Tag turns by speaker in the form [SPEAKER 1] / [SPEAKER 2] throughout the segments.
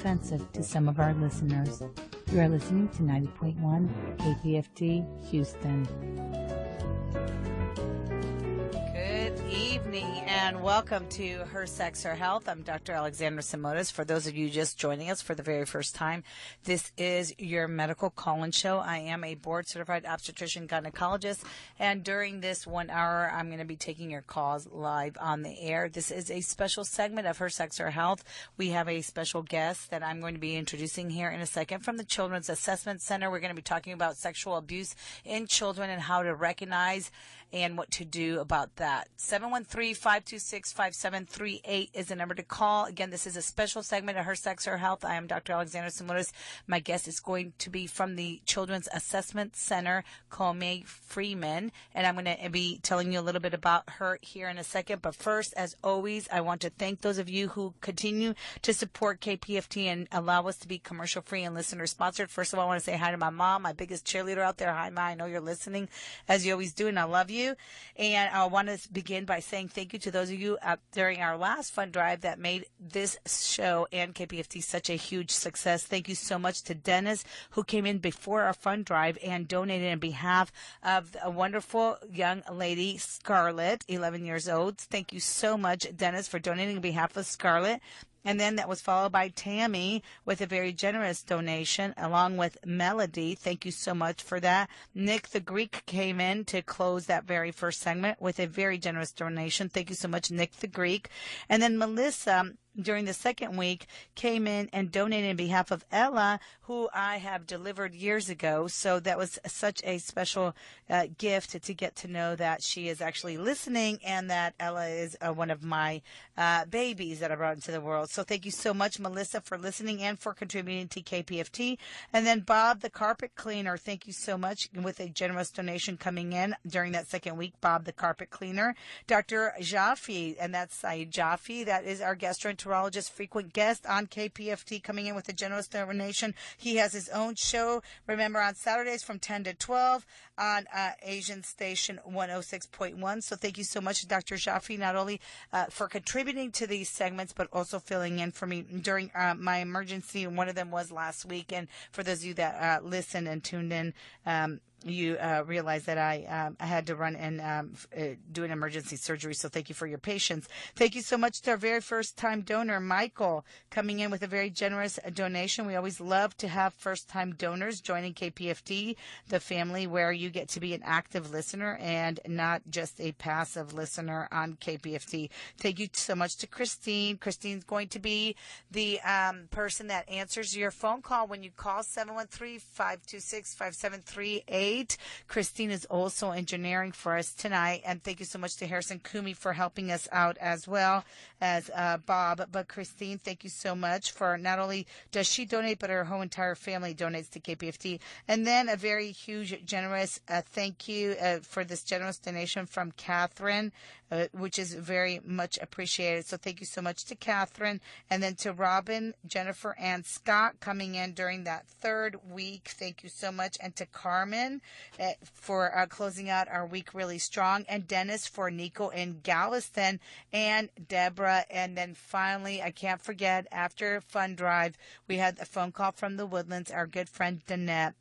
[SPEAKER 1] offensive to some of our listeners. You are listening to 90.1 KPFT Houston.
[SPEAKER 2] Good evening and welcome to Her Sex, Her Health. I'm Dr. Alexandra Simotas. For those of you just joining us for the very first time, this is your medical call-in show. I am a board-certified obstetrician gynecologist, and during this 1 hour, I'm going to be taking your calls live on the air. This is a special segment of Her Sex, Her Health. We have a special guest that I'm going to be introducing here in a second from the Children's Assessment Center. We're going to be talking about sexual abuse in children and how to recognize and what to do about that. 713-526-5738 is the number to call. Again, this is a special segment of Her Sex, Her Health. I am Dr. Alexandra Simotas. My guest is going to be from the Children's Assessment Center, Comay Freeman, and I'm going to be telling you a little bit about her here in a second. But first, as always, I want to thank those of you who continue to support KPFT and allow us to be commercial-free and listener-sponsored. First of all, I want to say hi to my mom, my biggest cheerleader out there. Hi, Ma. I know you're listening, as you always do, and I love you. And I want to begin by saying thank you to those of you during our last fund drive that made this show and KPFT such a huge success. Thank you so much to Dennis, who came in before our fund drive and donated on behalf of a wonderful young lady, Scarlett, 11 years old. Thank you so much, Dennis, for donating on behalf of Scarlett. And then that was followed by Tammy with a very generous donation, along with Melody. Thank you so much for that. Nick the Greek came in to close that very first segment with a very generous donation. Thank you so much, Nick the Greek. And then Melissa, during the second week, came in and donated on behalf of Ella, who I have delivered years ago. So that was such a special gift to get to know that she is actually listening and that Ella is one of my babies that I brought into the world. So thank you so much, Melissa, for listening and for contributing to KPFT. And then Bob, the carpet cleaner, thank you so much, with a generous donation coming in during that second week. Bob, the carpet cleaner. Dr. Jaffe, and that's Saeed Jaffe, that is our gastroenterologist, frequent guest on KPFT, coming in with a generous donation. He has his own show, remember, on Saturdays from 10 to 12 on Asian Station 106.1. So thank you so much, Dr. Jaffe, not only for contributing to these segments, but also filling in for me during my emergency. One of them was last week. And for those of you that listened and tuned in, you realize that I had to run and do an emergency surgery. So thank you for your patience. Thank you so much to our very first time donor, Michael, coming in with a very generous donation. We always love to have first time donors joining KPFT, the family where you get to be an active listener and not just a passive listener on KPFT. Thank you so much to Christine. Christine's going to be the person that answers your phone call when you call 713-526-5738. Christine is also engineering for us tonight. And thank you so much to Harrison Kumi for helping us out, as well as Bob. But Christine, thank you so much for, not only does she donate, but her whole entire family donates to KPFT. And then a very huge, generous thank you for this generous donation from Catherine, which is very much appreciated. So thank you so much to Catherine. And then to Robin, Jennifer, and Scott coming in during that third week. Thank you so much. And to Carmen for closing out our week really strong. And Dennis for Nico in Galveston, and Deborah. And then finally, I can't forget, after Fund Drive, we had a phone call from the Woodlands. Our good friend Danette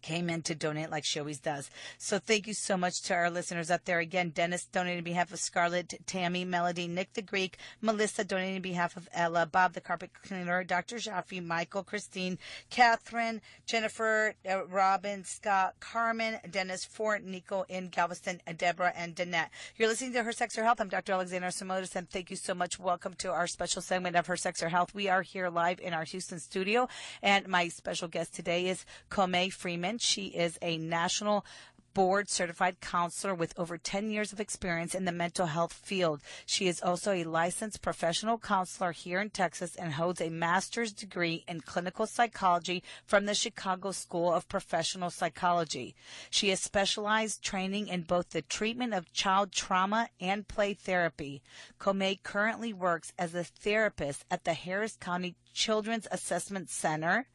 [SPEAKER 2] came in to donate like she always does. So thank you so much to our listeners out there. Again, Dennis donated on behalf of Scarlett, Tammy, Melody, Nick the Greek, Melissa donating on behalf of Ella, Bob the carpet cleaner, Dr. Jaffe, Michael, Christine, Catherine, Jennifer, Robin, Scott, Carmen, Dennis, for Nico in Galveston, Deborah, and Danette. You're listening to Her Sex, Her Health. I'm Dr. Alexandra Simotas, and thank you so much. Welcome to our special segment of Her Sex, Her Health. We are here live in our Houston studio, and my special guest today is Comay Freeman. She is a national board certified counselor with over 10 years of experience in the mental health field. She is also a licensed professional counselor here in Texas and holds a master's degree in clinical psychology from the Chicago School of Professional Psychology. She has specialized training in both the treatment of child trauma and play therapy. Comay currently works as a therapist at the Harris County Children's Assessment Center,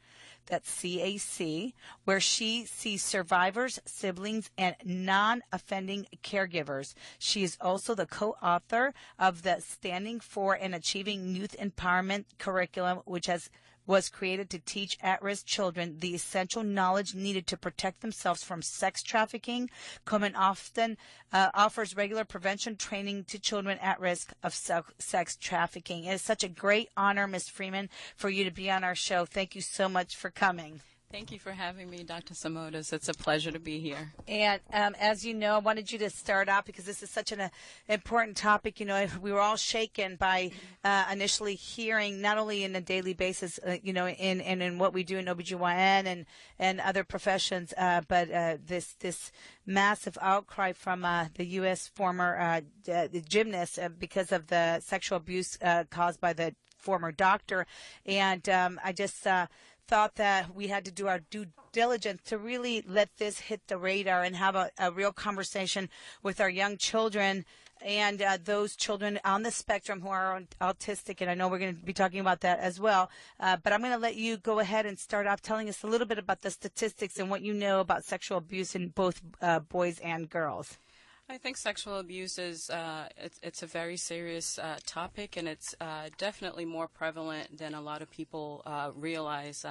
[SPEAKER 2] that's CAC, where she sees survivors, siblings, and non-offending caregivers. She is also the co-author of the Standing for and Achieving Youth Empowerment curriculum, which has was created to teach at-risk children the essential knowledge needed to protect themselves from sex trafficking. Komen often offers regular prevention training to children at risk of sex trafficking. It is such a great honor, Ms. Freeman, for you to be on our show. Thank you so much for coming.
[SPEAKER 3] Thank you for having me, Dr. Simotas. It's a pleasure to be here.
[SPEAKER 2] And as you know, I wanted you to start out because this is such an important topic. You know, we were all shaken by initially hearing, not only in a daily basis, you know, in what we do in OBGYN and other professions, but this massive outcry from the U.S. former gymnast because of the sexual abuse caused by the former doctor. And I just thought that we had to do our due diligence to really let this hit the radar and have a real conversation with our young children and those children on the spectrum who are autistic. And I know we're going to be talking about that as well. But I'm going to let you go ahead and start off telling us a little bit about the statistics and what you know about sexual abuse in both boys and girls.
[SPEAKER 3] I think sexual abuse is it's a very serious topic, and it's definitely more prevalent than a lot of people realize.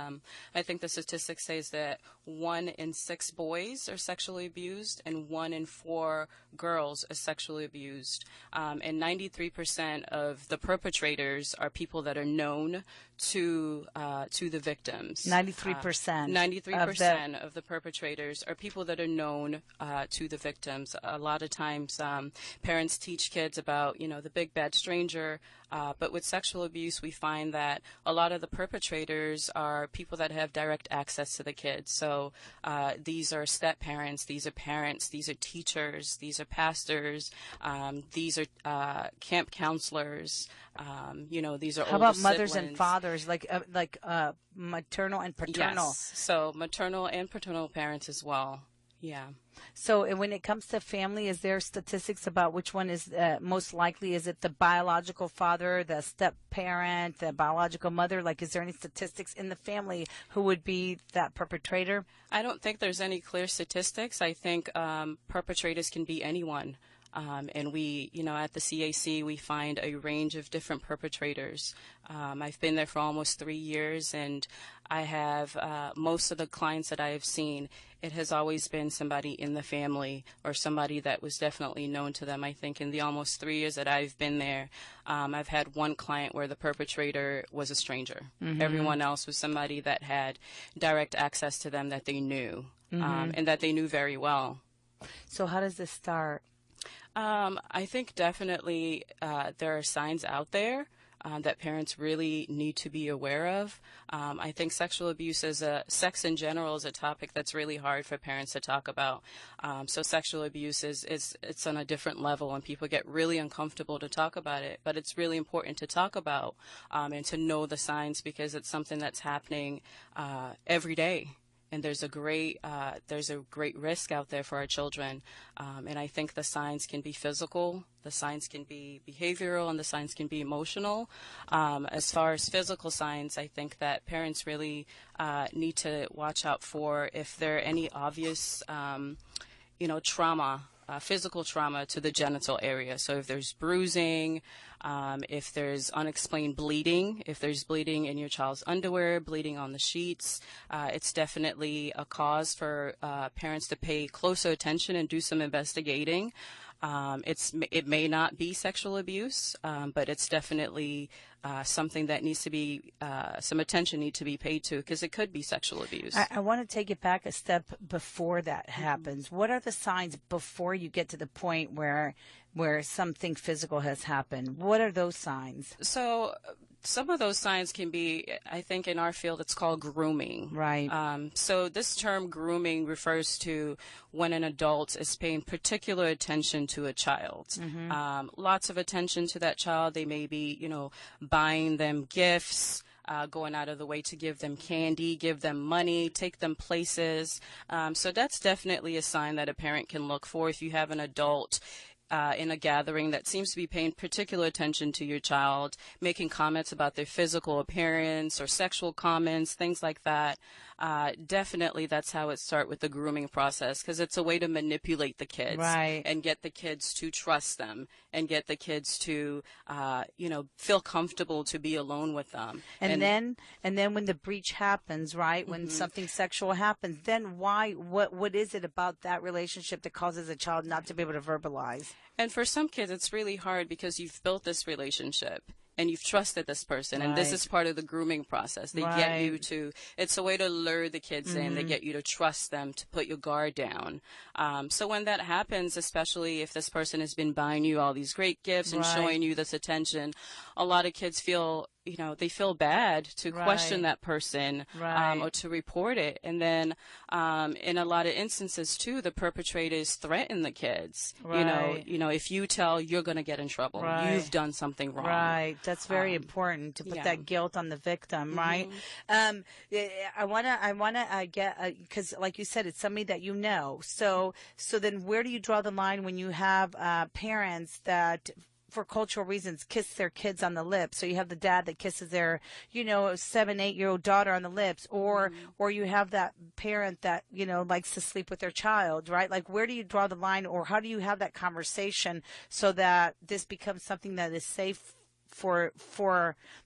[SPEAKER 3] I think the statistics says that 1 in 6 boys are sexually abused, and 1 in 4 girls are sexually abused. And 93% of the perpetrators are people that are known to the victims.
[SPEAKER 2] 93%.
[SPEAKER 3] 93% of the perpetrators are people that are known to the victims. A lot of times, parents teach kids about, you know, the big bad stranger. But with sexual abuse, we find that a lot of the perpetrators are people that have direct access to the kids. So these are step parents, these are parents, these are teachers, these are pastors, these are camp counselors. You know, these are
[SPEAKER 2] how
[SPEAKER 3] older
[SPEAKER 2] about mothers
[SPEAKER 3] siblings.
[SPEAKER 2] and fathers, like maternal and paternal?
[SPEAKER 3] Yes, so maternal and paternal parents as well. Yeah.
[SPEAKER 2] So when it comes to family, is there statistics about which one is most likely? Is it the biological father, the step parent, the biological mother? Like, is there any statistics in the family who would be that perpetrator?
[SPEAKER 3] I don't think there's any clear statistics. I think perpetrators can be anyone. And we, you know, at the CAC, we find a range of different perpetrators. I've been there for almost 3 years, and I have most of the clients that I have seen, it has always been somebody in the family or somebody that was definitely known to them. I think in the almost 3 years that I've been there, I've had one client where the perpetrator was a stranger. Mm-hmm. Everyone else was somebody that had direct access to them that they knew, and that they knew very well.
[SPEAKER 2] So how does this start?
[SPEAKER 3] I think definitely there are signs out there that parents really need to be aware of. I think sexual abuse sex in general is a topic that's really hard for parents to talk about. So sexual abuse it's on a different level, and people get really uncomfortable to talk about it. But it's really important to talk about and to know the signs, because it's something that's happening every day. And there's a great risk out there for our children. And I think the signs can be physical, the signs can be behavioral, and the signs can be emotional. As far as physical signs, I think that parents really need to watch out for if there are any obvious, trauma, physical trauma to the genital area. So if there's bruising, if there's unexplained bleeding, if there's bleeding in your child's underwear, bleeding on the sheets, it's definitely a cause for parents to pay closer attention and do some investigating. It may not be sexual abuse, but it's definitely something that needs to be, some attention needs to be paid to, because it could be sexual abuse.
[SPEAKER 2] I want to take it back a step before that happens. What are the signs before you get to the point where something physical has happened? What are those signs?
[SPEAKER 3] So some of those signs can be, I think in our field, it's called grooming.
[SPEAKER 2] Right.
[SPEAKER 3] So this term grooming refers to when an adult is paying particular attention to a child. Mm-hmm. Lots of attention to that child. They may be, buying them gifts, going out of the way to give them candy, give them money, take them places. So that's definitely a sign that a parent can look for. If you have an adult in a gathering that seems to be paying particular attention to your child, making comments about their physical appearance or sexual comments, things like that, definitely that's how it starts with the grooming process, because it's a way to manipulate the kids
[SPEAKER 2] Right.
[SPEAKER 3] and get the kids to trust them and get the kids to, feel comfortable to be alone with them.
[SPEAKER 2] And then when the breach happens, right? When something sexual happens, then what is it about that relationship that causes a child not to be able to verbalize?
[SPEAKER 3] And for some kids, it's really hard because you've built this relationship and you've trusted this person. And this
[SPEAKER 2] Right.
[SPEAKER 3] is part of the grooming process. They get you to, it's a way to lure the kids in. They get you to trust them, to put your guard down. So when that happens, especially if this person has been buying you all these great gifts and
[SPEAKER 2] Right.
[SPEAKER 3] showing you this attention, a lot of kids feel, they feel bad to question
[SPEAKER 2] Right.
[SPEAKER 3] that person
[SPEAKER 2] Right.
[SPEAKER 3] or to report it. And then in a lot of instances, too, the perpetrators threaten the kids.
[SPEAKER 2] Right.
[SPEAKER 3] If you tell, you're going to get in trouble.
[SPEAKER 2] Right.
[SPEAKER 3] You've done something wrong.
[SPEAKER 2] Right. That's very important to put
[SPEAKER 3] yeah.
[SPEAKER 2] that guilt on the victim, right? I wanna get because, like you said, it's somebody that you know. So then, where do you draw the line when you have parents that, for cultural reasons, kiss their kids on the lips? So you have the dad that kisses their, 7, 8-year-old daughter on the lips, or you have that parent that, likes to sleep with their child, right? Like, where do you draw the line, or how do you have that conversation so that this becomes something that is safe for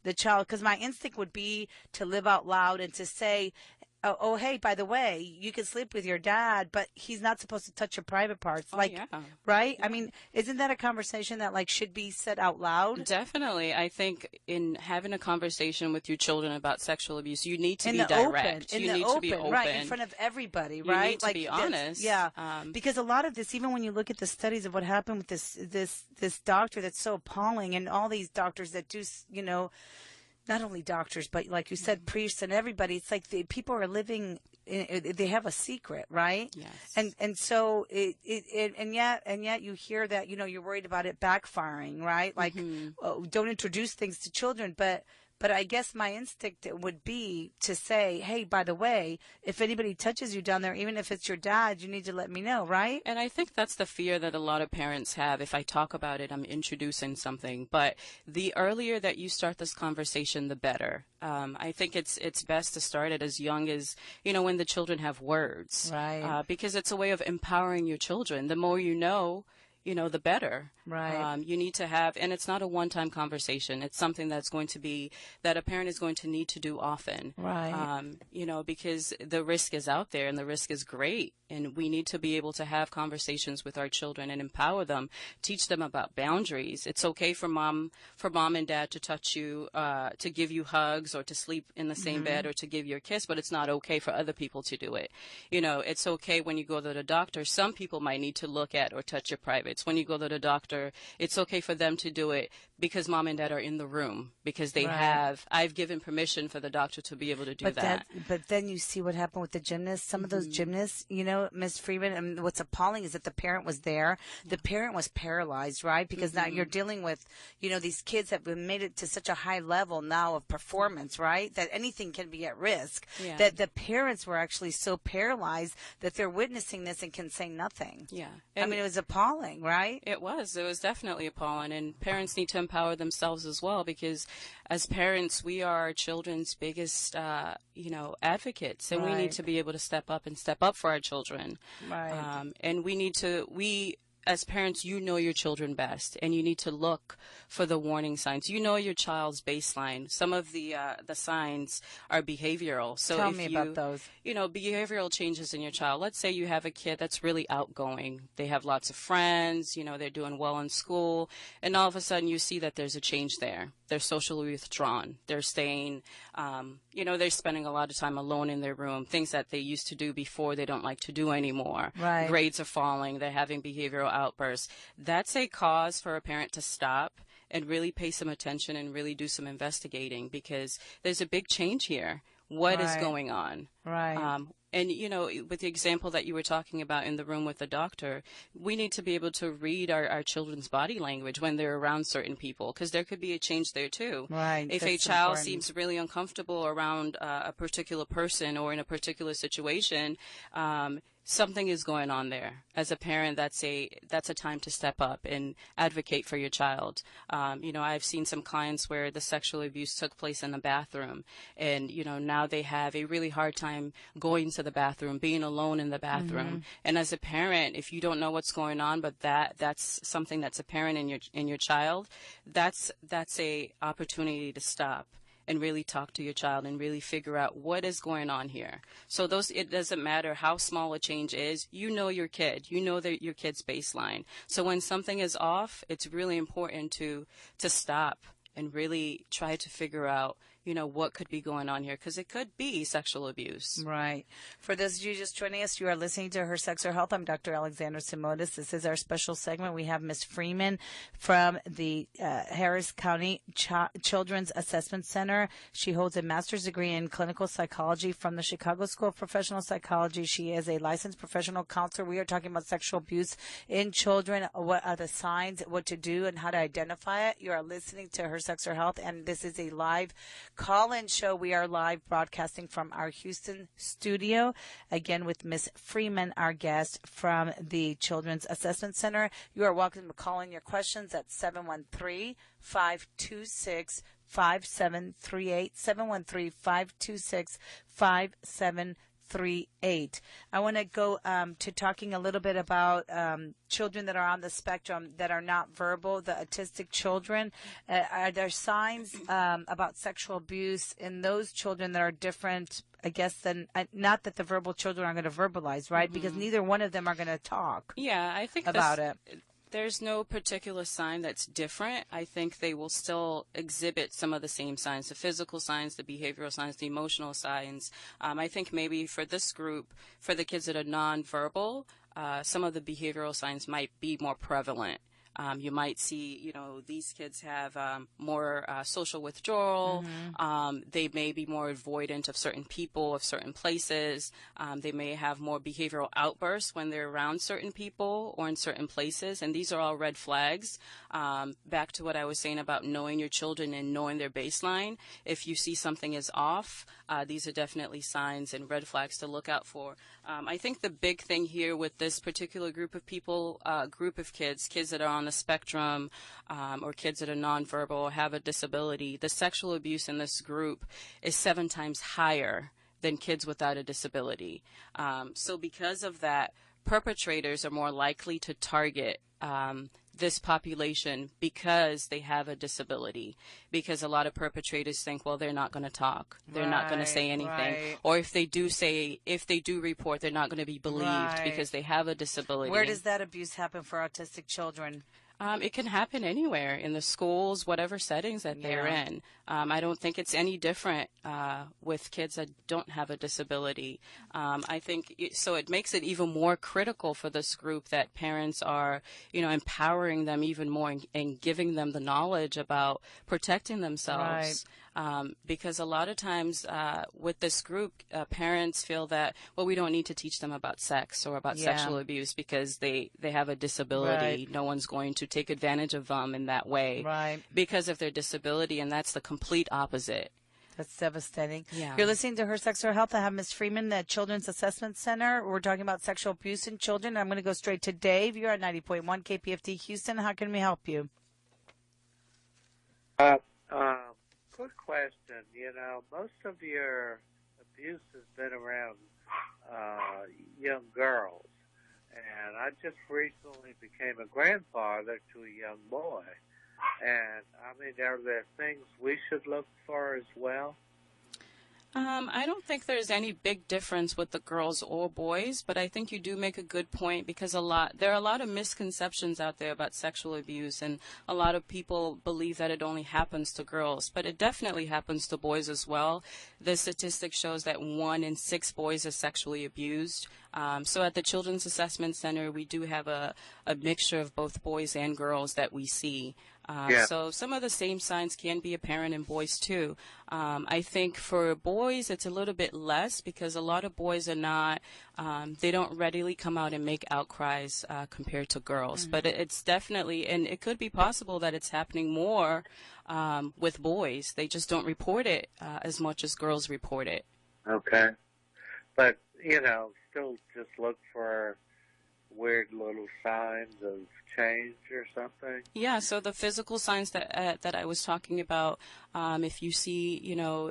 [SPEAKER 2] the child? Because my instinct would be to live out loud and to say, oh, hey, by the way, you can sleep with your dad, but he's not supposed to touch your private parts.
[SPEAKER 3] Yeah.
[SPEAKER 2] Right? I mean, isn't that a conversation that should be said out loud?
[SPEAKER 3] Definitely. I think in having a conversation with your children about sexual abuse, you need to
[SPEAKER 2] In
[SPEAKER 3] be
[SPEAKER 2] the
[SPEAKER 3] direct.
[SPEAKER 2] open,
[SPEAKER 3] you need to be open.
[SPEAKER 2] right, in front of everybody,
[SPEAKER 3] You
[SPEAKER 2] right?
[SPEAKER 3] need to be honest.
[SPEAKER 2] Yeah,
[SPEAKER 3] Um,
[SPEAKER 2] because a lot of this, even when you look at the studies of what happened with this doctor that's so appalling, and all these doctors that do, not only doctors, but like you said, priests and everybody, it's like people are living, they have a secret, right?
[SPEAKER 3] Yes.
[SPEAKER 2] And so and yet you hear that, you're worried about it backfiring, right? Like, don't introduce things to children, but I guess my instinct would be to say, hey, by the way, if anybody touches you down there, even if it's your dad, you need to let me know, right?
[SPEAKER 3] And I think that's the fear that a lot of parents have. If I talk about it, I'm introducing something. But the earlier that you start this conversation, the better. I think it's best to start it as young as, when the children have words.
[SPEAKER 2] Right.
[SPEAKER 3] Because it's a way of empowering your children. The more you know, the better.
[SPEAKER 2] Right.
[SPEAKER 3] You need to have, and it's not a one-time conversation. It's something that's going to be, that a parent is going to need to do often.
[SPEAKER 2] Right.
[SPEAKER 3] Because the risk is out there and the risk is great. And we need to be able to have conversations with our children and empower them, teach them about boundaries. It's okay for mom and dad to touch you, to give you hugs or to sleep in the same bed or to give you a kiss, but it's not okay for other people to do it. It's okay when you go to the doctor. Some people might need to look at or touch your privates. When you go to the doctor, it's okay for them to do it because mom and dad are in the room, because they I've given permission for the doctor to be able to do that.
[SPEAKER 2] But then you see what happened with the gymnasts. Some of those gymnasts, Ms. Freeman, and what's appalling is that the parent was there. The parent was paralyzed, right? Because now you're dealing with, these kids have been made it to such a high level now of performance, right? That anything can be at risk.
[SPEAKER 3] Yeah.
[SPEAKER 2] That the parents were actually so paralyzed that they're witnessing this and can say nothing.
[SPEAKER 3] Yeah.
[SPEAKER 2] I mean, it was appalling, right?
[SPEAKER 3] It was definitely appalling, and parents need to empower themselves as well, because as parents, we are our children's biggest, advocates, and we need to be able to step up for our children.
[SPEAKER 2] Right.
[SPEAKER 3] And as parents, your children best, and you need to look for the warning signs. Your child's baseline. Some of the signs are behavioral. So
[SPEAKER 2] Tell me about those.
[SPEAKER 3] Behavioral changes in your child. Let's say you have a kid that's really outgoing. They have lots of friends, they're doing well in school, and all of a sudden you see that there's a change there. They're socially withdrawn. They're staying, they're spending a lot of time alone in their room, things that they used to do before they don't like to do anymore.
[SPEAKER 2] Right.
[SPEAKER 3] Grades are falling. They're having behavioral outbursts. That's a cause for a parent to stop and really pay some attention and really do some investigating, because there's a big change here. What is going on?
[SPEAKER 2] Right.
[SPEAKER 3] And, with the example that you were talking about in the room with the doctor, we need to be able to read our children's body language when they're around certain people, because there could be a change there too.
[SPEAKER 2] Right.
[SPEAKER 3] If a
[SPEAKER 2] That's
[SPEAKER 3] child
[SPEAKER 2] important.
[SPEAKER 3] seems really uncomfortable around a particular person or in a particular situation, something is going on there. As a parent, that's a time to step up and advocate for your child. I've seen some clients where the sexual abuse took place in the bathroom, and now they have a really hard time going to the bathroom, being alone in the bathroom. And as a parent, if you don't know what's going on, but that's something that's apparent in your child, that's a opportunity to stop and really talk to your child and really figure out what is going on here. So it doesn't matter how small a change is. You know your kid. You know your kid's baseline. So when something is off, it's really important to stop and really try to figure out, what could be going on here, because it could be sexual abuse.
[SPEAKER 2] Right. For those of you just joining us, you are listening to Her Sex, Her Health. I'm Dr. Alexandra Simotis. This is our special segment. We have Ms. Freeman from the Harris County Children's Assessment Center. She holds a master's degree in clinical psychology from the Chicago School of Professional Psychology. She is a licensed professional counselor. We are talking about sexual abuse in children, what are the signs, what to do, and how to identify it. You are listening to Her Sex, Her Health, and this is a live call-in show. We are live broadcasting from our Houston studio, again with Miss Freeman, our guest from the Children's Assessment Center. You are welcome to call in your questions at 713-526-5738, 713-526-5738. I want to go to talking a little bit about children that are on the spectrum that are not verbal, the autistic children. Are there signs about sexual abuse in those children that are different, I guess, than not that the verbal children are going to verbalize, right? Because neither one of them are going to talk
[SPEAKER 3] I think
[SPEAKER 2] about it.
[SPEAKER 3] There's no particular sign that's different. I think they will still exhibit some of the same signs, the physical signs, the behavioral signs, the emotional signs. I think maybe for this group, for the kids that are nonverbal, some of the behavioral signs might be more prevalent. You might see, these kids have more social withdrawal. They may be more avoidant of certain people, of certain places. They may have more behavioral outbursts when they're around certain people or in certain places. And these are all red flags. Back to what I was saying about knowing your children and knowing their baseline. If you see something is off, these are definitely signs and red flags to look out for. I think the big thing here with this particular group of people, group of kids that are on the spectrum, or kids that are nonverbal or have a disability, the sexual abuse in this group is 7 times higher than kids without a disability. So because of that, perpetrators are more likely to target this population because they have a disability, because a lot of perpetrators think, well, they're not going to talk, they're not going to say anything, or if they do report, they're not going to be believed because they have a disability.
[SPEAKER 2] Where does that abuse happen for autistic children?
[SPEAKER 3] It can happen anywhere, in the schools, whatever settings that they're in. I don't think it's any different with kids that don't have a disability. I think so it makes it even more critical for this group that parents are, empowering them even more and giving them the knowledge about protecting themselves. Because a lot of times with this group, parents feel that, well, we don't need to teach them about sex or about sexual abuse because they have a disability. No one's going to take advantage of them in that way because of their disability, and that's the complete opposite.
[SPEAKER 2] That's devastating.
[SPEAKER 3] Yeah.
[SPEAKER 2] You're listening to Her Sex, Her Health. I have Ms. Freeman, the Children's Assessment Center. We're talking about sexual abuse in children. I'm going to go straight to Dave. You're at 90.1 KPFT Houston. How can we help you?
[SPEAKER 4] Good question. Most of your abuse has been around young girls. And I just recently became a grandfather to a young boy. And, are there things we should look for as well?
[SPEAKER 3] I don't think there's any big difference with the girls or boys, but I think you do make a good point because there are a lot of misconceptions out there about sexual abuse, and a lot of people believe that it only happens to girls, but it definitely happens to boys as well. The statistic shows that 1 in 6 boys are sexually abused. So at the Children's Assessment Center, we do have a mixture of both boys and girls that we see.
[SPEAKER 4] Yeah.
[SPEAKER 3] So some of the same signs can be apparent in boys too. I think for boys it's a little bit less because a lot of boys are not, they don't readily come out and make outcries compared to girls. But it's definitely, and it could be possible that it's happening more with boys. They just don't report it as much as girls report it.
[SPEAKER 4] Okay. But, still just look for weird little signs of change or something.
[SPEAKER 3] Yeah, so the physical signs that I was talking about, if you see,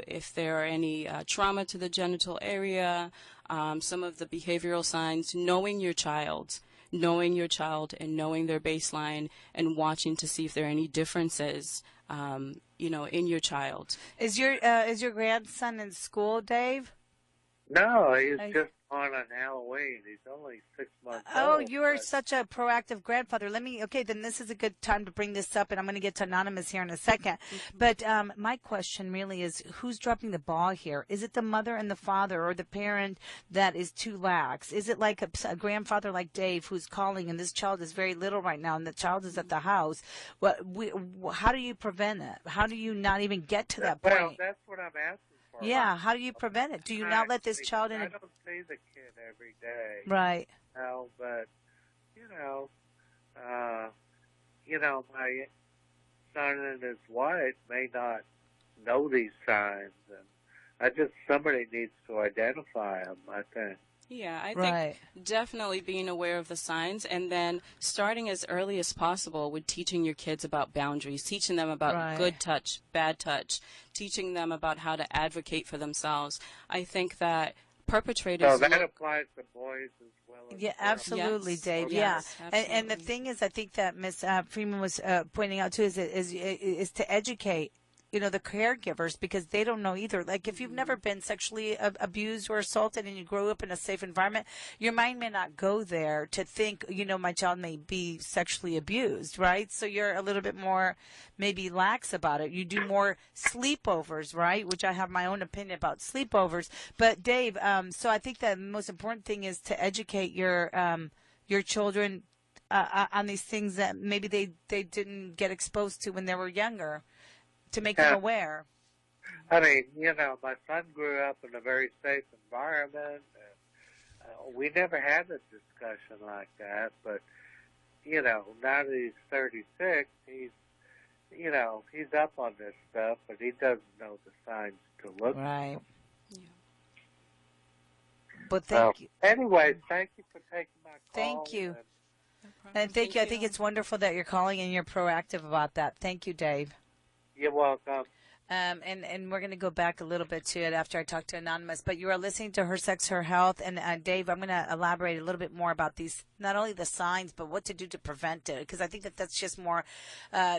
[SPEAKER 3] if there are any trauma to the genital area, some of the behavioral signs, knowing your child and knowing their baseline and watching to see if there are any differences, in your child.
[SPEAKER 2] Is your grandson in school, Dave?
[SPEAKER 4] No, he's just on Halloween. He's only 6 months
[SPEAKER 2] Oh,
[SPEAKER 4] old.
[SPEAKER 2] you are such a proactive grandfather. Then this is a good time to bring this up, and I'm going to get to Anonymous here in a second. But my question really is, who's dropping the ball here? Is it the mother and the father or the parent that is too lax? Is it like a grandfather like Dave who's calling, and this child is very little right now, and the child is at the house? How do you prevent it? How do you not even get to that point?
[SPEAKER 4] Well, that's what I'm asking for.
[SPEAKER 2] Yeah, how do you prevent it? Do you not let this child in?
[SPEAKER 4] I don't see the kid every day.
[SPEAKER 2] Right.
[SPEAKER 4] But my son and his wife may not know these signs, and somebody needs to identify them, I think.
[SPEAKER 3] Yeah, I think definitely being aware of the signs and then starting as early as possible with teaching your kids about boundaries, teaching them about good touch, bad touch, teaching them about how to advocate for themselves. I think that perpetrators...
[SPEAKER 4] So that applies to boys as well as girls.
[SPEAKER 2] Absolutely,
[SPEAKER 3] Yes.
[SPEAKER 2] Dave.
[SPEAKER 3] Yes,
[SPEAKER 2] Yeah, and the thing is, I think that Miss Freeman was pointing out too is to educate the caregivers, because they don't know either. Like, if you've never been sexually abused or assaulted and you grow up in a safe environment, your mind may not go there to think, my child may be sexually abused, right? So you're a little bit more maybe lax about it. You do more sleepovers, right? Which I have my own opinion about sleepovers. But Dave, so I think that the most important thing is to educate your children on these things that maybe they didn't get exposed to when they were younger, to make them aware.
[SPEAKER 4] I mean, my son grew up in a very safe environment, and we never had a discussion like that. But, now that he's 36, he's up on this stuff, but he doesn't know the signs to look for.
[SPEAKER 2] Right. Yeah. But thank you.
[SPEAKER 4] Anyway, thank you for taking my call.
[SPEAKER 2] Thank you.
[SPEAKER 3] And
[SPEAKER 2] thank you. I think it's wonderful that you're calling and you're proactive about that. Thank you, Dave.
[SPEAKER 4] You're welcome.
[SPEAKER 2] And we're going to go back a little bit to it after I talk to Anonymous. But you are listening to Her Sex, Her Health. And Dave, I'm going to elaborate a little bit more about these, not only the signs, but what to do to prevent it. Because I think that that's just more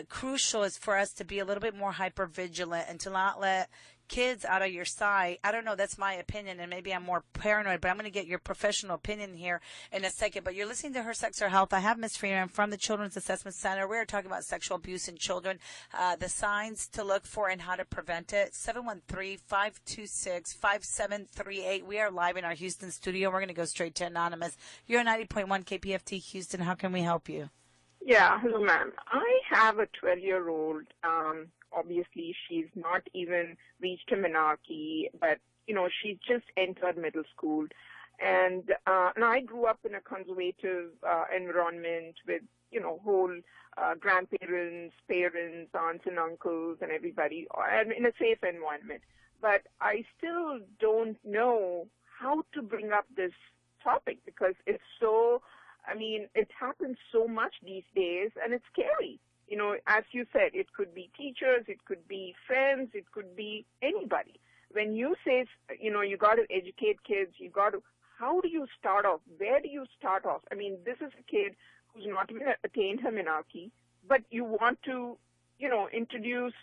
[SPEAKER 2] crucial, is for us to be a little bit more hypervigilant and to not let kids out of your sight. I don't know, that's my opinion, and maybe I'm more paranoid, but I'm going to get your professional opinion here in a second. But you're listening to Her Sex, Her Health. I have Ms. Freeman from the Children's Assessment Center. We're talking about sexual abuse in children, the signs to look for and how to prevent it. 713-526-5738. We are live in our Houston studio. We're going to go straight to Anonymous. You're on 90.1 KPFT Houston. How can we help you?
[SPEAKER 5] Yeah, hello, ma'am. I have a 12-year-old. Obviously, she's not even reached a menarche, but, she's just entered middle school. And I grew up in a conservative environment with, whole grandparents, parents, aunts and uncles and everybody, and in a safe environment. But I still don't know how to bring up this topic because it's so, it happens so much these days, and it's scary. As you said, it could be teachers, it could be friends, it could be anybody. When you say, you got to educate kids, how do you start off? Where do you start off? This is a kid who's not even attained her menarche, but you want to, introduce,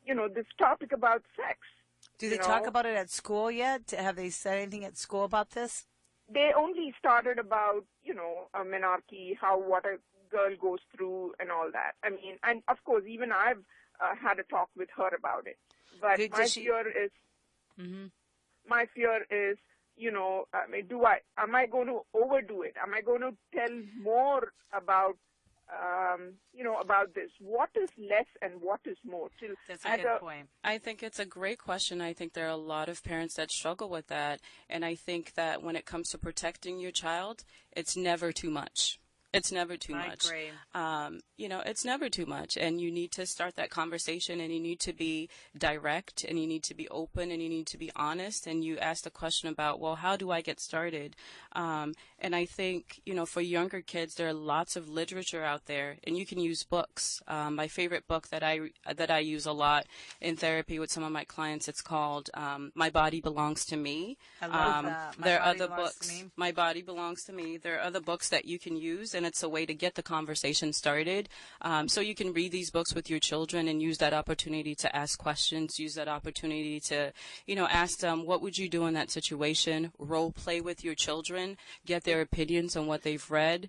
[SPEAKER 5] this topic about sex.
[SPEAKER 2] Do they talk about it at school yet? Have they said anything at school about this?
[SPEAKER 5] They only started about, a menarche, what a girl goes through and all that. And of course, even I've had a talk with her about it. But my fear is, am I going to overdo it? Am I going to tell more about about this? What is less and what is more?
[SPEAKER 2] That's a good point.
[SPEAKER 3] I think it's a great question. I think there are a lot of parents that struggle with that. And I think that when it comes to protecting your child, it's never too much. It's never too much.
[SPEAKER 2] I agree.
[SPEAKER 3] It's never too much. And you need to start that conversation, and you need to be direct, and you need to be open, and you need to be honest. And you ask the question about, well, how do I get started? And I think, for younger kids, there are lots of literature out there, and you can use books. My favorite book that I use a lot in therapy with some of my clients, it's called My Body Belongs to Me.
[SPEAKER 2] I love that.
[SPEAKER 3] There are other books. My Body Belongs to Me. There are other books that you can use, and it's a way to get the conversation started. So you can read these books with your children and use that opportunity to ask questions, use that opportunity to, ask them, what would you do in that situation? Role play with your children, get their opinions on what they've read,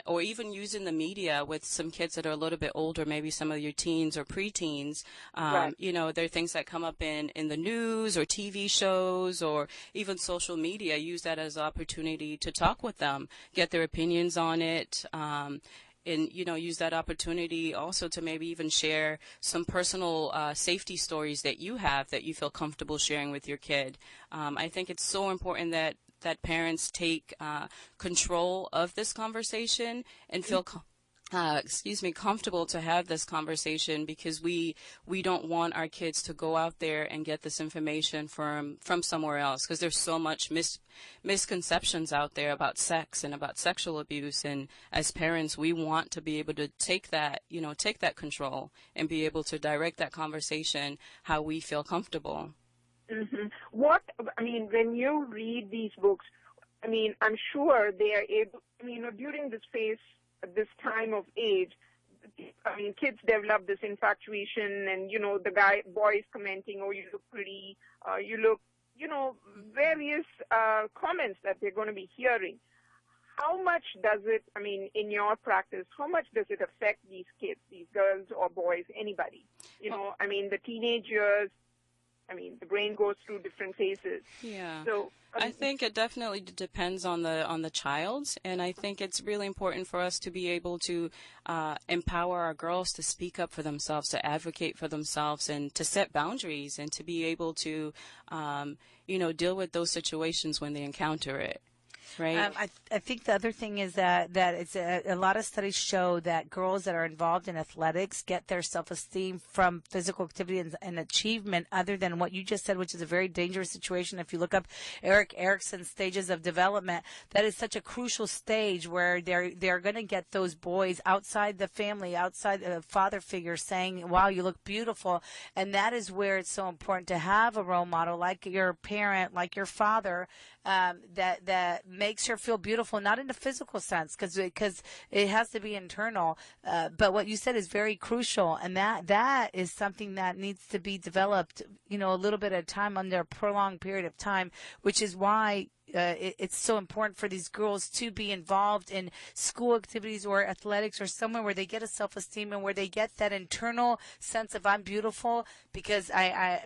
[SPEAKER 3] or even using the media with some kids that are a little bit older, maybe some of your teens or preteens.
[SPEAKER 5] Right.
[SPEAKER 3] There are things that come up in the news or TV shows or even social media. Use that as an opportunity to talk with them, get their opinions on it. And, use that opportunity also to maybe even share some personal safety stories that you have that you feel comfortable sharing with your kid. I think it's so important that parents take control of this conversation and feel comfortable to have this conversation, because we don't want our kids to go out there and get this information from somewhere else, because there's so much misconceptions out there about sex and about sexual abuse. And as parents, we want to be able to take that control and be able to direct that conversation how we feel comfortable.
[SPEAKER 5] Mm-hmm. When you read these books, I'm sure they are able, during this time of age, kids develop this infatuation, and, the boys commenting, oh, you look pretty, you look, various comments that they're going to be hearing. How much does it, in your practice, how much does it affect these kids, these girls or boys, anybody? The teenage years, the brain goes through different phases.
[SPEAKER 3] Yeah.
[SPEAKER 5] So
[SPEAKER 3] I think it definitely depends on the child, and I think it's really important for us to be able to empower our girls to speak up for themselves, to advocate for themselves, and to set boundaries, and to be able to, deal with those situations when they encounter it. Right.
[SPEAKER 2] I think the other thing is that it's a lot of studies show that girls that are involved in athletics get their self-esteem from physical activity and achievement, other than what you just said, which is a very dangerous situation. If you look up Erik Erikson's stages of development, that is such a crucial stage where they're going to get those boys outside the family, outside the father figure, saying, wow, you look beautiful. And that is where it's so important to have a role model like your parent, like your father, that makes her feel beautiful, not in a physical sense, because it has to be internal. But what you said is very crucial, and that is something that needs to be developed, a little bit at a time, under a prolonged period of time, which is why it's so important for these girls to be involved in school activities or athletics or somewhere where they get a self-esteem and where they get that internal sense of I'm beautiful, because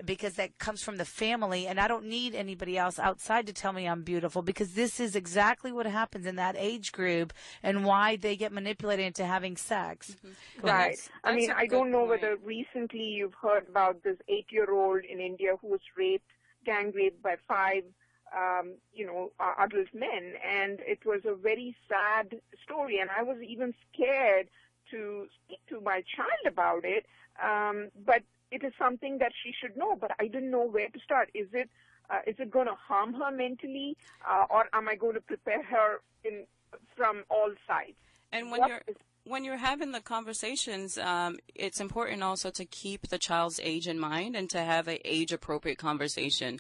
[SPEAKER 2] because that comes from the family, and I don't need anybody else outside to tell me I'm beautiful, because this is exactly what happens in that age group and why they get manipulated into having sex.
[SPEAKER 5] Mm-hmm. Right. I don't know whether recently you've heard about this 8-year-old in India who was gang raped by 5 adult men, and it was a very sad story, and I was even scared to speak to my child about it, but it is something that she should know, but I didn't know where to start. Is it going to harm her mentally, or am I going to prepare her from all sides?
[SPEAKER 3] And when you're having the conversations, it's important also to keep the child's age in mind and to have an age-appropriate conversation.